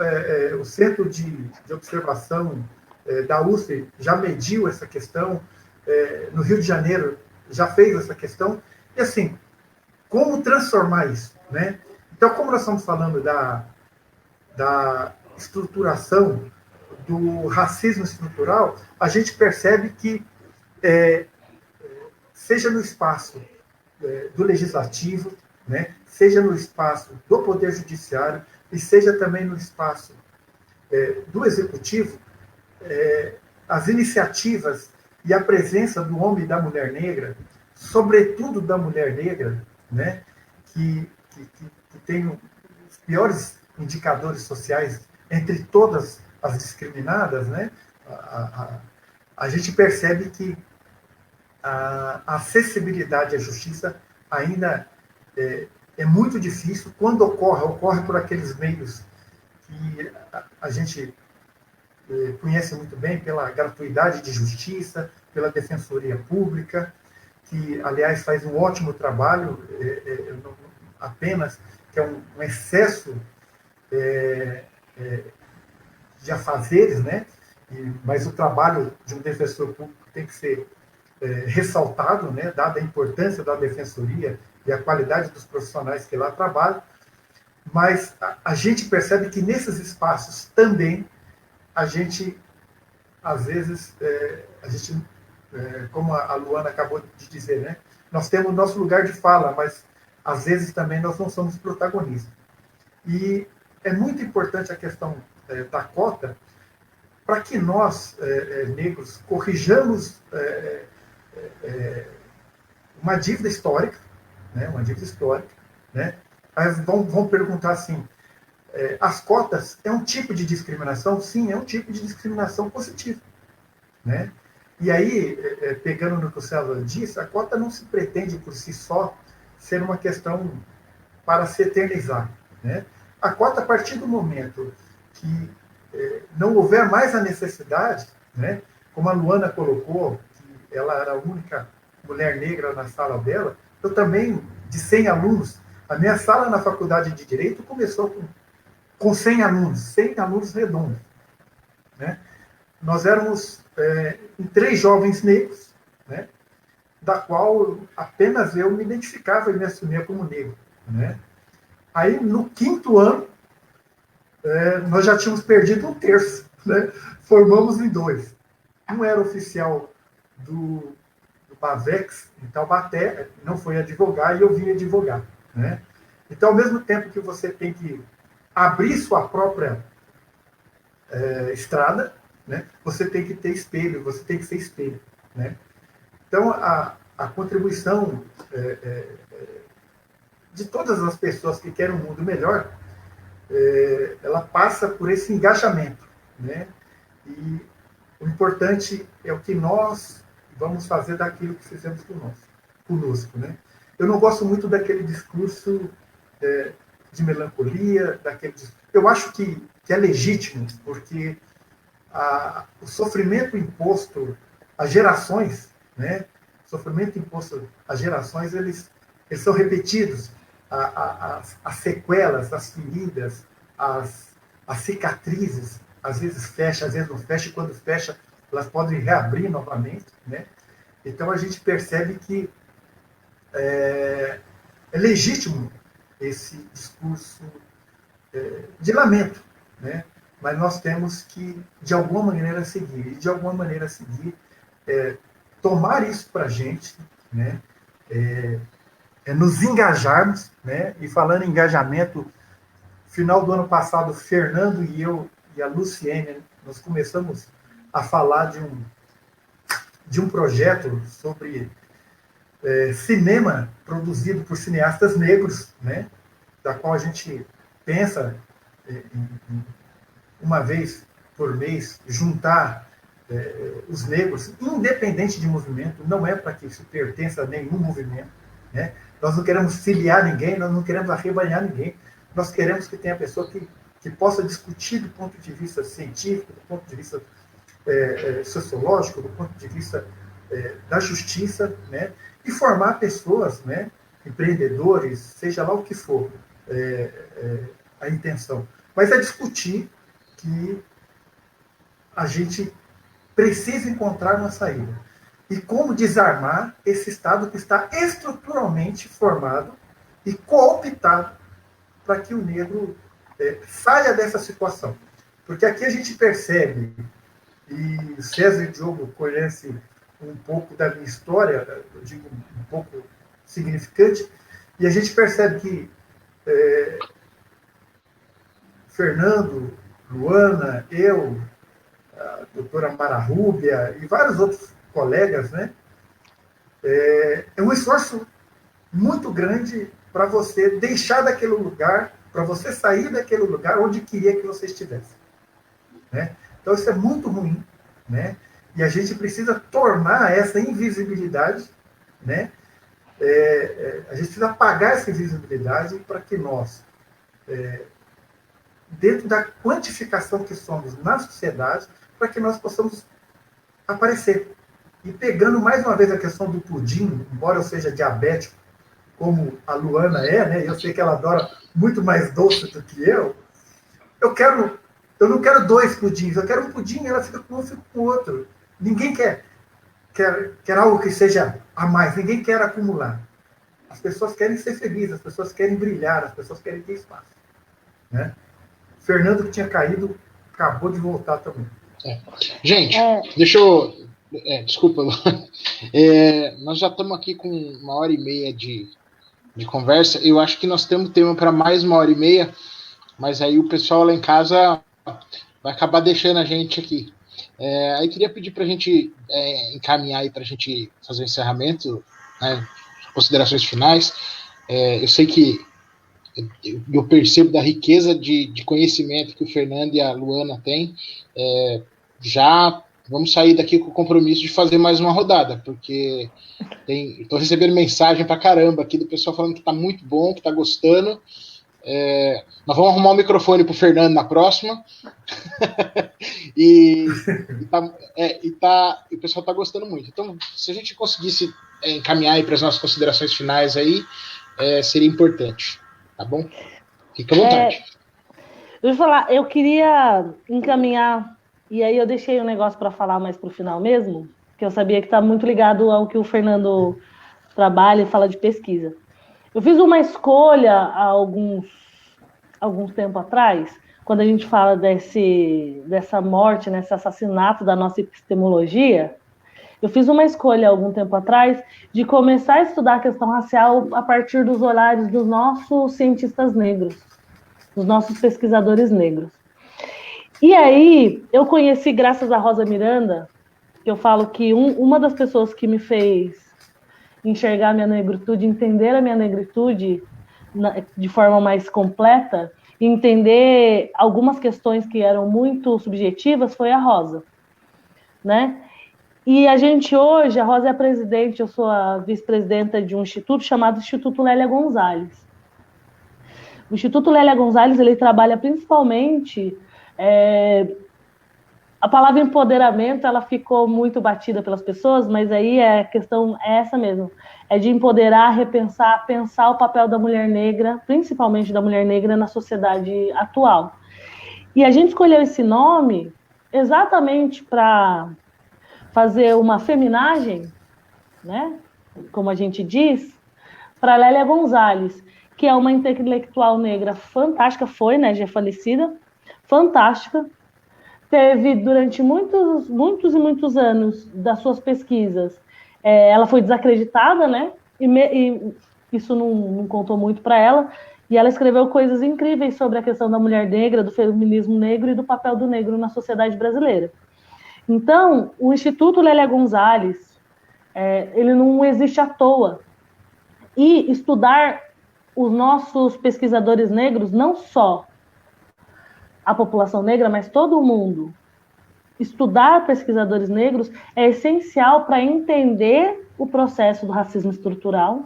o Centro de Observação da USP já mediu essa questão, no Rio de Janeiro já fez essa questão, e assim, como transformar isso, né? Então, como nós estamos falando da estruturação, do racismo estrutural, a gente percebe que, seja no espaço do legislativo, né, seja no espaço do poder judiciário, e seja também no espaço do executivo, as iniciativas e a presença do homem e da mulher negra, sobretudo da mulher negra, né, que tem os piores indicadores sociais entre todas as discriminadas, né, a gente percebe que a acessibilidade à justiça ainda é muito difícil. Quando ocorre por aqueles meios que a gente conhece muito bem, pela gratuidade de justiça, pela defensoria pública, que, aliás, faz um ótimo trabalho, apenas que é um excesso de afazeres, né? Mas o trabalho de um defensor público tem que ser ressaltado, né? Dada a importância da defensoria e a qualidade dos profissionais que lá trabalham. Mas a gente percebe que nesses espaços também a gente, às vezes, como a Luana acabou de dizer, né? Nós temos o nosso lugar de fala, mas às vezes também nós não somos protagonistas. E é muito importante a questão da cota para que nós, negros, corrijamos uma dívida histórica, né? Uma dívida histórica, né? Aí vão perguntar assim, as cotas é um tipo de discriminação? Sim, é um tipo de discriminação positiva, né? E aí, pegando no que o César disse, a cota não se pretende por si só ser uma questão para se eternizar, né? A cota, a partir do momento que não houver mais a necessidade, né, como a Luana colocou, que ela era a única mulher negra na sala dela, eu também, de 100 alunos, a minha sala na faculdade de Direito começou com 100 alunos redondos, né? Nós éramos em 3 jovens negros, né, da qual apenas eu me identificava e me assumia como negro, né? Aí, no 5º ano, nós já tínhamos perdido 1/3, né? Formamos em 2. Um era oficial do Bavex, em Taubaté, não foi advogar, e eu vim advogar, né? Então, ao mesmo tempo que você tem que abrir sua própria estrada, né, você tem que ter espelho, você tem que ser espelho, né? Então, a contribuição de todas as pessoas que querem um mundo melhor, ela passa por esse engajamento, né? E o importante é o que nós vamos fazer daquilo que fizemos conosco, né? Eu não gosto muito daquele discurso de melancolia, eu acho que é legítimo, porque o sofrimento imposto as gerações, né? Sofrimento imposto às gerações, eles são repetidos. As sequelas, as feridas, as cicatrizes, às vezes fecha, às vezes não fecha, e quando fecha, elas podem reabrir novamente, né? Então, a gente percebe que é legítimo esse discurso de lamento, né? Mas nós temos que, de alguma maneira, seguir. E, de alguma maneira, seguir, tomar isso para a gente, né? Nos engajarmos, né? E falando em engajamento, final do ano passado, Fernando e eu e a Luciene, nós começamos a falar de um projeto sobre cinema produzido por cineastas negros, né? Da qual a gente pensa uma vez por mês juntar os negros, independente de movimento, não é para que isso pertença a nenhum movimento, né? Nós não queremos filiar ninguém, nós não queremos arrebanhar ninguém, nós queremos que tenha pessoa que possa discutir do ponto de vista científico, do ponto de vista sociológico, do ponto de vista da justiça, né? E formar pessoas, né? Empreendedores, seja lá o que for a intenção. Mas é discutir que a gente precisa encontrar uma saída. E como desarmar esse Estado que está estruturalmente formado e cooptado para que o negro saia dessa situação. Porque aqui a gente percebe, e César e Diogo conhecem um pouco da minha história, eu digo um pouco significante, e a gente percebe que Fernando, Luana, eu, a doutora Mara Rúbia e vários outros colegas, né? É um esforço muito grande para você deixar daquele lugar, para você sair daquele lugar onde queria que você estivesse, né? Então, isso é muito ruim, né? E a gente precisa tornar essa invisibilidade, né? A gente precisa apagar essa invisibilidade para que nós, dentro da quantificação que somos na sociedade, para que nós possamos aparecer. E pegando mais uma vez a questão do pudim, embora eu seja diabético, como a Luana né? Eu sei que ela adora muito mais doce do que eu não quero 2 pudins, eu quero um pudim, ela fica com um, fica com o outro. Ninguém quer algo que seja a mais, ninguém quer acumular. As pessoas querem ser felizes, as pessoas querem brilhar, as pessoas querem ter espaço, né? Fernando, que tinha caído, acabou de voltar também. Gente, deixa eu... desculpa, nós já estamos aqui com 1h30 de conversa. Eu acho que nós temos tema para mais 1h30, mas aí o pessoal lá em casa vai acabar deixando a gente aqui. Aí queria pedir para a gente encaminhar aí para a gente fazer o encerramento, né, considerações finais. Eu sei que eu percebo da riqueza de conhecimento que o Fernando e a Luana têm. Já vamos sair daqui com o compromisso de fazer mais uma rodada, porque estou recebendo mensagem pra caramba aqui do pessoal falando que está muito bom, que está gostando. Nós vamos arrumar um microfone pro Fernando na próxima. e o pessoal está gostando muito. Então, se a gente conseguisse encaminhar aí para as nossas considerações finais aí, seria importante. Tá bom? Fica à vontade. Deixa eu falar, eu queria encaminhar, e aí eu deixei um negócio para falar mais para o final mesmo, que eu sabia que está muito ligado ao que o Fernando trabalha e fala de pesquisa. Eu fiz uma escolha há alguns tempo atrás, quando a gente fala dessa morte, nesse assassinato da nossa epistemologia. Eu fiz uma escolha há algum tempo atrás de começar a estudar a questão racial a partir dos olhares dos nossos cientistas negros, dos nossos pesquisadores negros. E aí, eu conheci, graças a Rosa Miranda, que eu falo que uma das pessoas que me fez enxergar a minha negritude, entender a minha negritude de forma mais completa, e entender algumas questões que eram muito subjetivas, foi a Rosa, né? E a gente hoje, a Rosa é a presidente, eu sou a vice-presidenta de um instituto chamado Instituto Lélia Gonzalez. O Instituto Lélia Gonzalez, ele trabalha principalmente A palavra empoderamento, ela ficou muito batida pelas pessoas, mas aí a questão é essa mesmo. É de empoderar, repensar, pensar o papel da mulher negra, principalmente da mulher negra na sociedade atual. E a gente escolheu esse nome exatamente para fazer uma feminagem, né? Como a gente diz, para Lélia Gonzalez, que é uma intelectual negra fantástica, foi, né? Já é falecida, fantástica. Teve, durante muitos anos das suas pesquisas, ela foi desacreditada, né? E isso não contou muito para ela. E ela escreveu coisas incríveis sobre a questão da mulher negra, do feminismo negro e do papel do negro na sociedade brasileira. Então, o Instituto Lélia Gonzalez, ele não existe à toa. E estudar os nossos pesquisadores negros, não só a população negra, mas todo mundo. Estudar pesquisadores negros é essencial para entender o processo do racismo estrutural.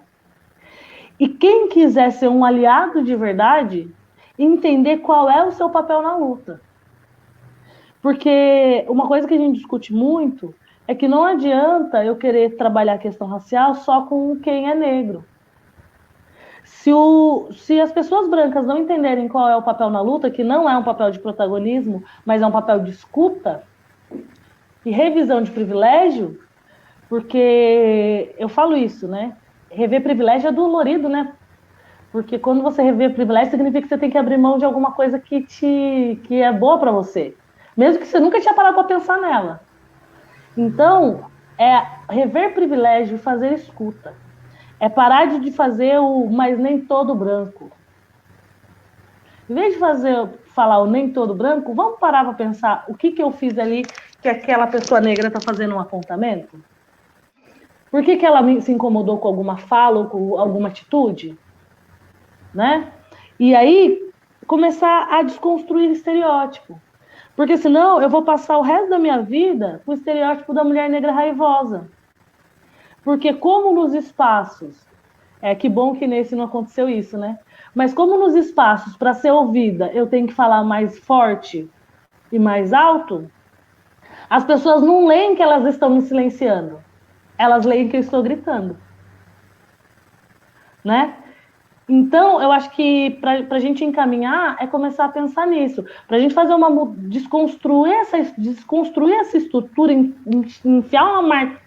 E quem quiser ser um aliado de verdade, entender qual é o seu papel na luta. Porque uma coisa que a gente discute muito é que não adianta eu querer trabalhar a questão racial só com quem é negro. Se as pessoas brancas não entenderem qual é o papel na luta, que não é um papel de protagonismo, mas é um papel de escuta e revisão de privilégio, porque eu falo isso, né? Rever privilégio é dolorido, né? Porque quando você revê privilégio, significa que você tem que abrir mão de alguma coisa que é boa para você, mesmo que você nunca tinha parado para pensar nela. Então, rever privilégio e fazer escuta. É parar de fazer o mas nem todo branco. Em vez de falar o nem todo branco, vamos parar para pensar o que eu fiz ali que aquela pessoa negra está fazendo um apontamento? Por que ela se incomodou com alguma fala ou com alguma atitude? Né? E aí, começar a desconstruir estereótipo. Porque senão eu vou passar o resto da minha vida com o estereótipo da mulher negra raivosa. Porque como nos espaços, que bom que nesse não aconteceu isso, né? Mas como nos espaços, para ser ouvida, eu tenho que falar mais forte e mais alto, as pessoas não leem que elas estão me silenciando. Elas leem que eu estou gritando. Né? Então, eu acho que para a gente encaminhar é começar a pensar nisso. Para a gente fazer desconstruir essa estrutura, enfiar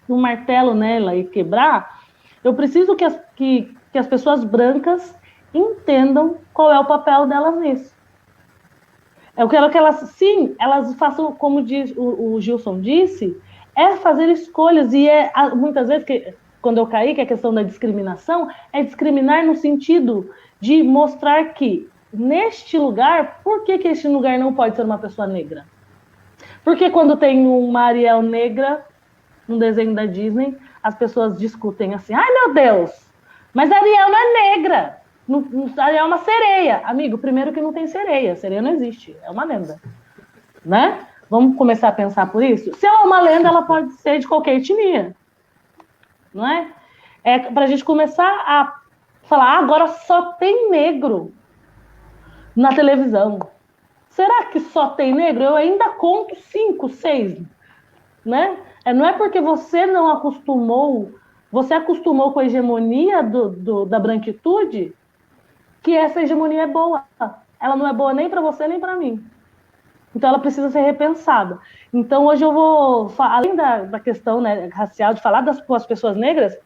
um martelo nela e quebrar, eu preciso que as pessoas brancas entendam qual é o papel delas nisso. Eu quero que elas façam, como o Gilson disse, fazer escolhas. E muitas vezes, quando eu caí, que é a questão da discriminação, é discriminar no sentido de mostrar que, neste lugar, por que este lugar não pode ser uma pessoa negra? Porque quando tem uma Ariel negra, num desenho da Disney, as pessoas discutem assim, ai meu Deus, mas a Ariel não é negra, a Ariel é uma sereia. Amigo, primeiro que não tem sereia não existe, é uma lenda. Né? Vamos começar a pensar por isso? Se ela é uma lenda, ela pode ser de qualquer etnia. Não é? É para a gente começar a falar, agora só tem negro na televisão. Será que só tem negro? Eu ainda conto 5, 6, né? Não é porque você não acostumou, você acostumou com a hegemonia da branquitude, que essa hegemonia é boa. Ela não é boa nem para você, nem para mim. Então, ela precisa ser repensada. Então, hoje eu vou, além da questão, né, racial, de falar com as pessoas negras,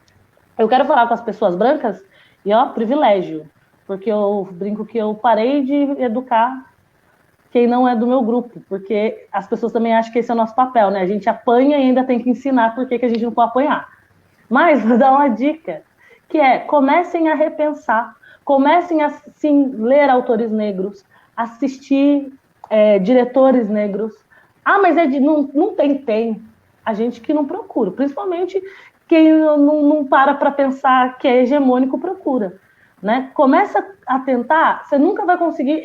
eu quero falar com as pessoas brancas, e privilégio, porque eu brinco que eu parei de educar quem não é do meu grupo, porque as pessoas também acham que esse é o nosso papel, né? A gente apanha e ainda tem que ensinar por que a gente não pode apanhar. Mas vou dar uma dica, que comecem a repensar, comecem a, sim, ler autores negros, assistir diretores negros. Ah, mas não tem. A gente que não procura, principalmente quem não para pensar que é hegemônico procura. Né? Começa a tentar, você nunca vai conseguir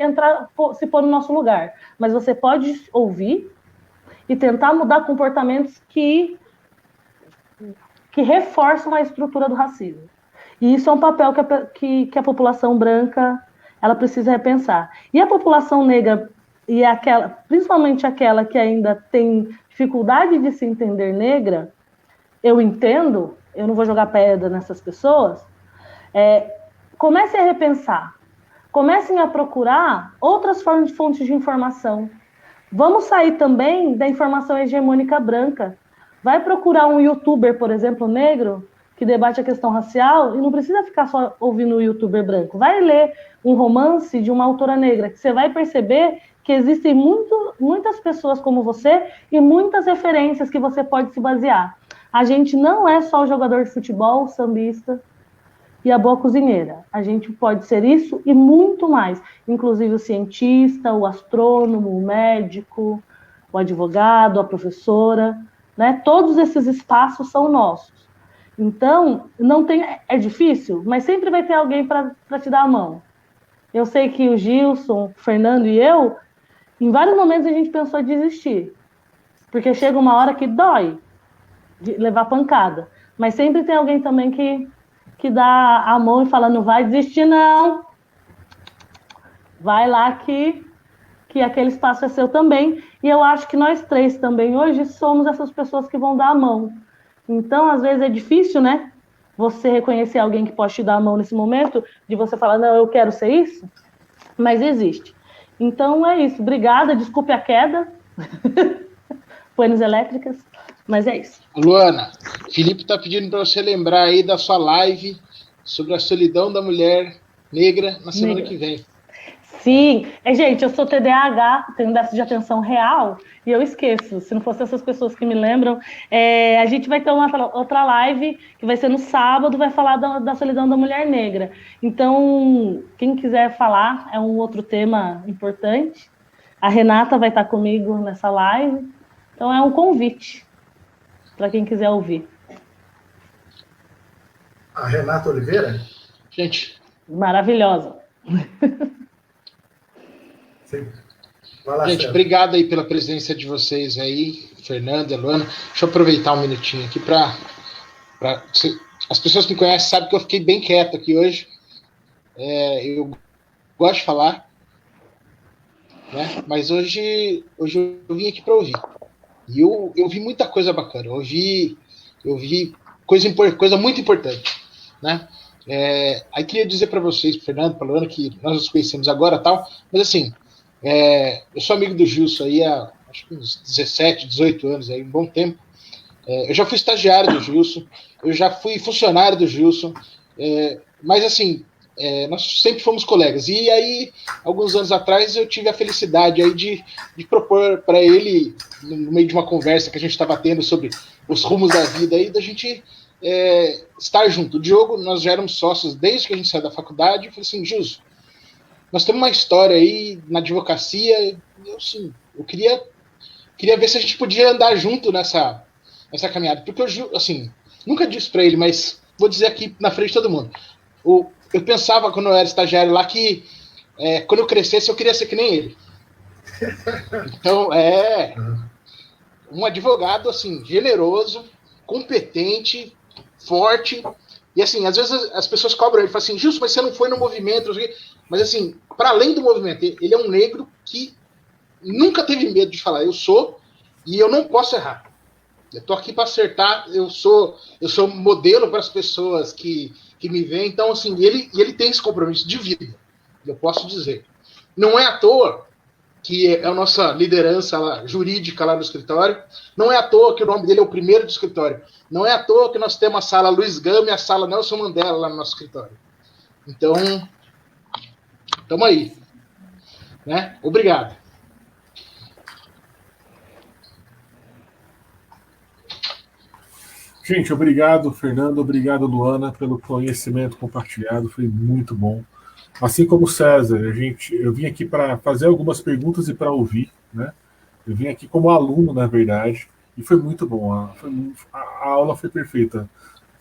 se pôr no nosso lugar, mas você pode ouvir e tentar mudar comportamentos que reforçam a estrutura do racismo. E isso é um papel que a população branca ela precisa repensar. E a população negra e principalmente aquela que ainda tem dificuldade de se entender negra, eu entendo, eu não vou jogar pedra nessas pessoas, comecem a repensar, comecem a procurar outras fontes de informação. Vamos sair também da informação hegemônica branca. Vai procurar um youtuber, por exemplo, negro, que debate a questão racial, e não precisa ficar só ouvindo o youtuber branco. Vai ler um romance de uma autora negra, que você vai perceber que existem muitas pessoas como você e muitas referências que você pode se basear. A gente não é só o jogador de futebol, o sambista e a boa cozinheira. A gente pode ser isso e muito mais. Inclusive o cientista, o astrônomo, o médico, o advogado, a professora, né? Todos esses espaços são nossos. Então, é difícil, mas sempre vai ter alguém para te dar a mão. Eu sei que o Gilson, o Fernando e eu, em vários momentos a gente pensou em desistir. Porque chega uma hora que dói de levar pancada. Mas sempre tem alguém também que dá a mão e fala, não vai desistir não. Vai lá que aquele espaço é seu também. E eu acho que nós três também hoje somos essas pessoas que vão dar a mão. Então, às vezes é difícil, né? Você reconhecer alguém que pode te dar a mão nesse momento, de você falar, não, eu quero ser isso, mas existe. Então, é isso. Obrigada, desculpe a queda. Panos elétricas, mas é isso. Luana, Felipe está pedindo para você lembrar aí da sua live sobre a solidão da mulher negra na semana que vem. Sim, gente, eu sou TDAH, tenho déficit de atenção real e eu esqueço. Se não fossem essas pessoas que me lembram, a gente vai ter uma outra live que vai ser no sábado, vai falar da solidão da mulher negra. Então, quem quiser falar, é um outro tema importante. A Renata vai estar comigo nessa live. Então, é um convite para quem quiser ouvir. A Renata Oliveira? Gente. Maravilhosa. Sim. Vai lá, gente, obrigado aí pela presença de vocês aí, Fernanda, Luana. Deixa eu aproveitar um minutinho aqui para as pessoas que me conhecem sabem que eu fiquei bem quieto aqui hoje. Eu gosto de falar, né? Mas hoje eu vim aqui para ouvir. E eu vi muita coisa bacana. Eu vi coisa muito importante, né? Aí queria dizer para vocês, pro Fernando, para Luana, que nós nos conhecemos agora, tal. Mas assim, eu sou amigo do Gilson aí há acho que uns 17, 18 anos, aí, um bom tempo. Eu já fui estagiário do Gilson, eu já fui funcionário do Gilson, mas assim, nós sempre fomos colegas. E aí, alguns anos atrás, eu tive a felicidade aí de propor para ele, no meio de uma conversa que a gente estava tendo sobre os rumos da vida, aí, da gente estar junto. O Diogo, nós já éramos sócios desde que a gente saiu da faculdade. Eu falei assim, Gilson, nós temos uma história aí na advocacia. Eu queria ver se a gente podia andar junto nessa caminhada. Porque eu, assim, nunca disse para ele, mas vou dizer aqui na frente de todo mundo. Eu pensava, quando eu era estagiário lá, que quando eu crescesse, eu queria ser que nem ele. Então, um advogado, assim, generoso, competente, forte. E, assim, às vezes as pessoas cobram ele, falam assim, Gilson, mas você não foi no movimento. Mas, assim, para além do movimento, ele é um negro que nunca teve medo de falar, eu sou e eu não posso errar. Eu tô aqui para acertar, eu sou modelo para as pessoas que me veem. Então, assim, ele tem esse compromisso de vida, eu posso dizer. Não é à toa que é a nossa liderança jurídica lá no escritório, não é à toa que o nome dele é o primeiro do escritório, não é à toa que nós temos a sala Luiz Gama e a sala Nelson Mandela lá no nosso escritório. Então, estamos aí. Né? Obrigado. Gente, obrigado, Fernando, obrigado, Luana, pelo conhecimento compartilhado, foi muito bom. Assim como o César, eu vim aqui para fazer algumas perguntas e para ouvir, né? Eu vim aqui como aluno, na verdade, e foi muito bom. A aula foi perfeita.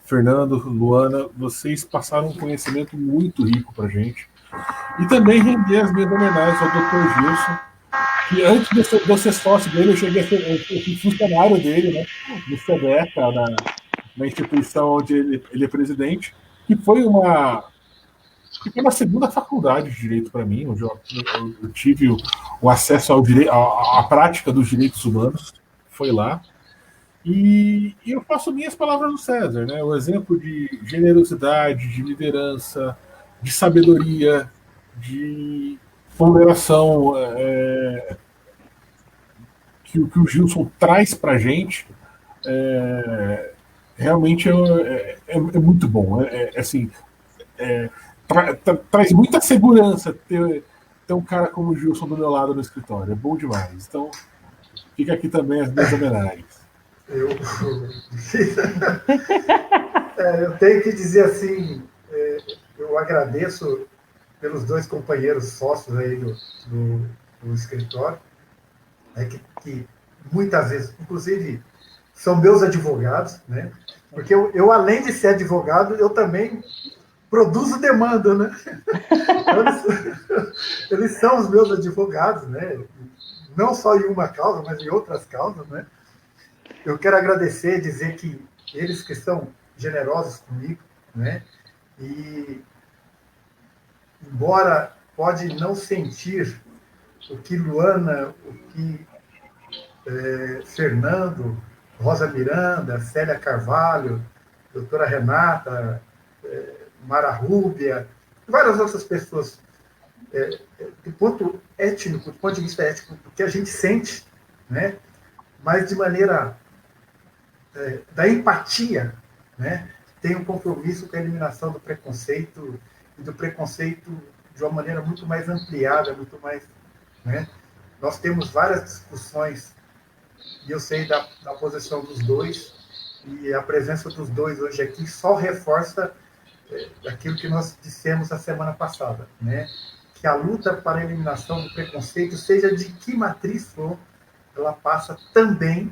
Fernando, Luana, vocês passaram um conhecimento muito rico para a gente. E também render as minhas homenagens ao Dr. Gilson, que antes de eu ser sócio dele, eu cheguei a ser funcionário dele, né, no SEDECA, na instituição onde ele é presidente, que foi uma Fiquei na segunda faculdade de Direito para mim, onde eu tive o acesso à prática dos direitos humanos, foi lá. E eu faço minhas palavras do César, né? O exemplo de generosidade, de liderança, de sabedoria, de ponderação que o Gilson traz para a gente, realmente é muito bom. Assim, traz muita segurança ter um cara como o Gilson do meu lado no escritório. É bom demais. Então, fica aqui também as minhas homenagens. Eu tenho que dizer assim, eu agradeço pelos 2 companheiros sócios aí do escritório, né, que muitas vezes, inclusive, são meus advogados, né? Porque eu, além de ser advogado, eu também produzo demanda, né? Eles são os meus advogados, né? Não só em uma causa, mas em outras causas, né? Eu quero agradecer, dizer que eles que são generosos comigo, né? E, embora pode não sentir o que Luana, o que Fernando, Rosa Miranda, Célia Carvalho, doutora Renata, Mara Rúbia, várias outras pessoas, do ponto étnico, do ponto de vista ético, do que a gente sente, né? Mas de maneira da empatia, né? Tem um compromisso com a eliminação do preconceito, e do preconceito de uma maneira muito mais ampliada, muito mais, né? Nós temos várias discussões, e eu sei da posição dos dois, e a presença dos dois hoje aqui só reforça aquilo que nós dissemos a semana passada, né? Que a luta para a eliminação do preconceito, seja de que matriz for, ela passa também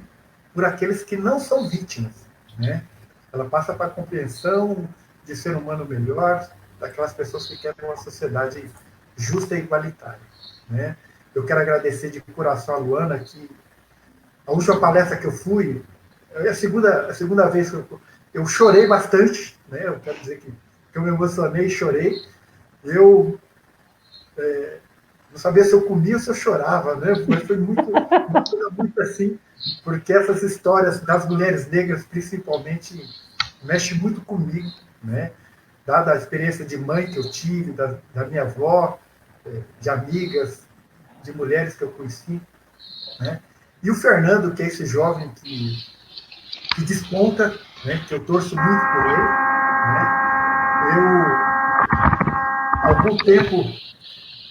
por aqueles que não são vítimas, né? Ela passa para a compreensão de ser humano melhor, daquelas pessoas que querem uma sociedade justa e igualitária, né? Eu quero agradecer de coração a Luana, que a última palestra que eu fui, é a segunda vez que eu chorei bastante, né? Eu quero dizer que eu me emocionei e chorei. Eu não sabia se eu comia ou se eu chorava, né? Mas foi muito assim, porque essas histórias das mulheres negras, principalmente, mexem muito comigo, né? Dada a experiência de mãe que eu tive, da minha avó, de amigas, de mulheres que eu conheci, né? E o Fernando, que é esse jovem que desponta, né? Que eu torço muito por ele, né?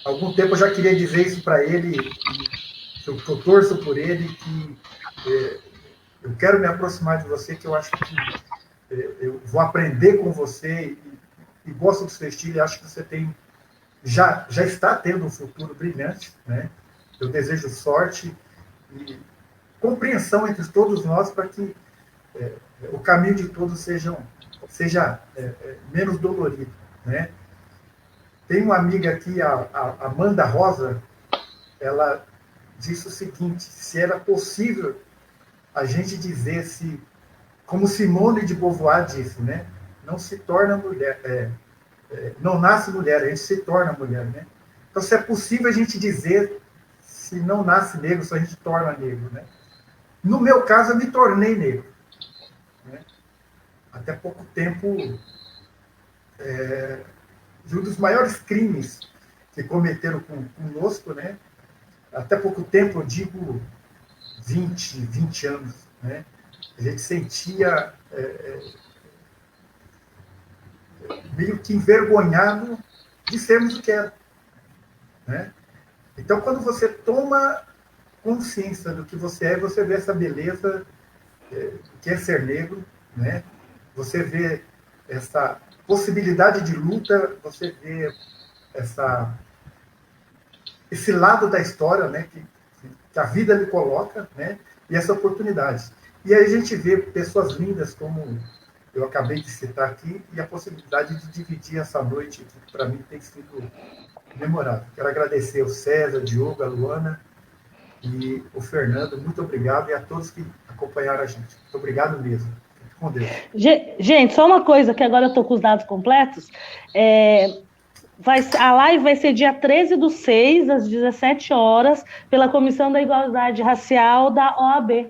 Algum tempo eu já queria dizer isso para ele, que eu torço por ele, que eu quero me aproximar de você, que eu acho que eu vou aprender com você e gosto do seu estilo, e acho que você já está tendo um futuro brilhante, né? Eu desejo sorte e compreensão entre todos nós para que o caminho de todos seja menos dolorido, né? Tem uma amiga aqui, a Amanda Rosa, ela disse o seguinte: se era possível a gente dizer, como Simone de Beauvoir disse, né? Não se torna mulher, não nasce mulher, a gente se torna mulher, né? Então, se é possível a gente dizer, se não nasce negro, se a gente torna negro, né? No meu caso, eu me tornei negro, né? Até pouco tempo, de um dos maiores crimes que cometeram conosco, né? Até pouco tempo, eu digo 20 anos, né? A gente sentia meio que envergonhado de sermos o que era, né? Então, quando você toma consciência do que você é, você vê essa beleza que é ser negro, né? Você vê essa possibilidade de luta, você vê esse lado da história, né? Que a vida lhe coloca, né? E essa oportunidade. E aí a gente vê pessoas lindas, como eu acabei de citar aqui, e a possibilidade de dividir essa noite, que para mim tem sido memorável. Quero agradecer ao César, ao Diogo, a Luana e o Fernando. Muito obrigado, e a todos que acompanharam a gente. Muito obrigado mesmo. Fique com Deus. Gente, só uma coisa, que agora eu estou com os dados completos. A live vai ser dia 13/6, às 17 horas, pela Comissão da Igualdade Racial da OAB.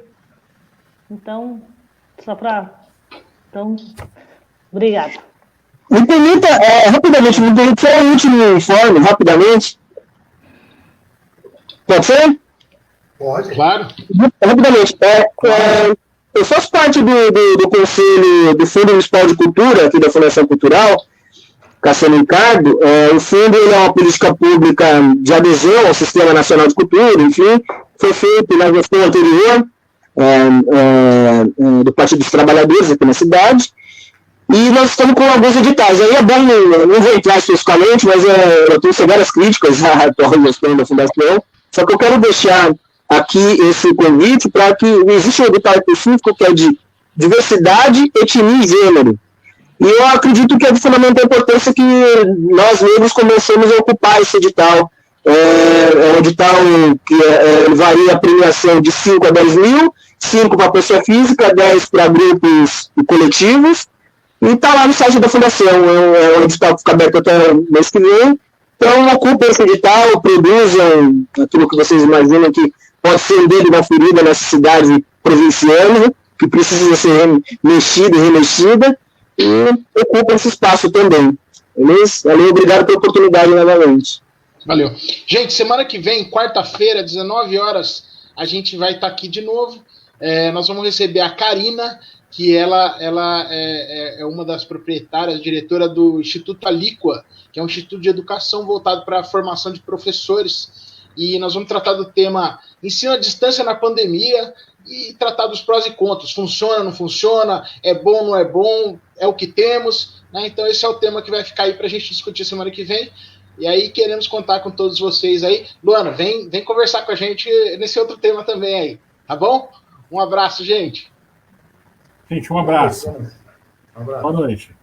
Então, Então, obrigada. Me permita, rapidamente, me permita só um último informe, rapidamente. Pode ser? Pode. Claro. Rapidamente. Eu faço parte do Conselho do Fundo Municipal de Cultura, aqui da Fundação Cultural, Cassiano Ricardo. O fundo é uma política pública de adesão ao Sistema Nacional de Cultura, enfim, foi feito na gestão anterior do Partido dos Trabalhadores aqui na cidade, e nós estamos com alguns editais. Aí é bom, não vou entrar especificamente, mas eu tenho severas críticas à atual gestão da Fundação, só que eu quero deixar aqui esse convite para que existe um edital específico que é de diversidade, etnia e gênero. E eu acredito que é de fundamental importância que nós negros comecemos a ocupar esse edital. É um edital que varia a premiação de 5 a 10 mil, 5 para pessoa física, 10 para grupos e coletivos, e está lá no site da Fundação. É um edital que fica aberto até o mês que vem. Então, ocupem esse edital, produzam aquilo que vocês imaginam que pode ser um dedo na ferida nessa cidade provinciana, que precisa ser mexida e remexida, e ocupem esse espaço também. Beleza? Valeu, obrigado pela oportunidade novamente. Valeu. Gente, semana que vem, quarta-feira, 19 horas, a gente vai estar aqui de novo. Nós vamos receber a Karina, que ela é uma das proprietárias, diretora do Instituto Alíqua, que é um instituto de educação voltado para a formação de professores. E nós vamos tratar do tema ensino à distância na pandemia e tratar dos prós e contras. Funciona, não funciona? É bom, não é bom? É o que temos? Né? Então esse é o tema que vai ficar aí para a gente discutir semana que vem. E aí queremos contar com todos vocês aí. Luana, vem conversar com a gente nesse outro tema também aí, tá bom? Um abraço, gente. Gente, um abraço. Boa noite.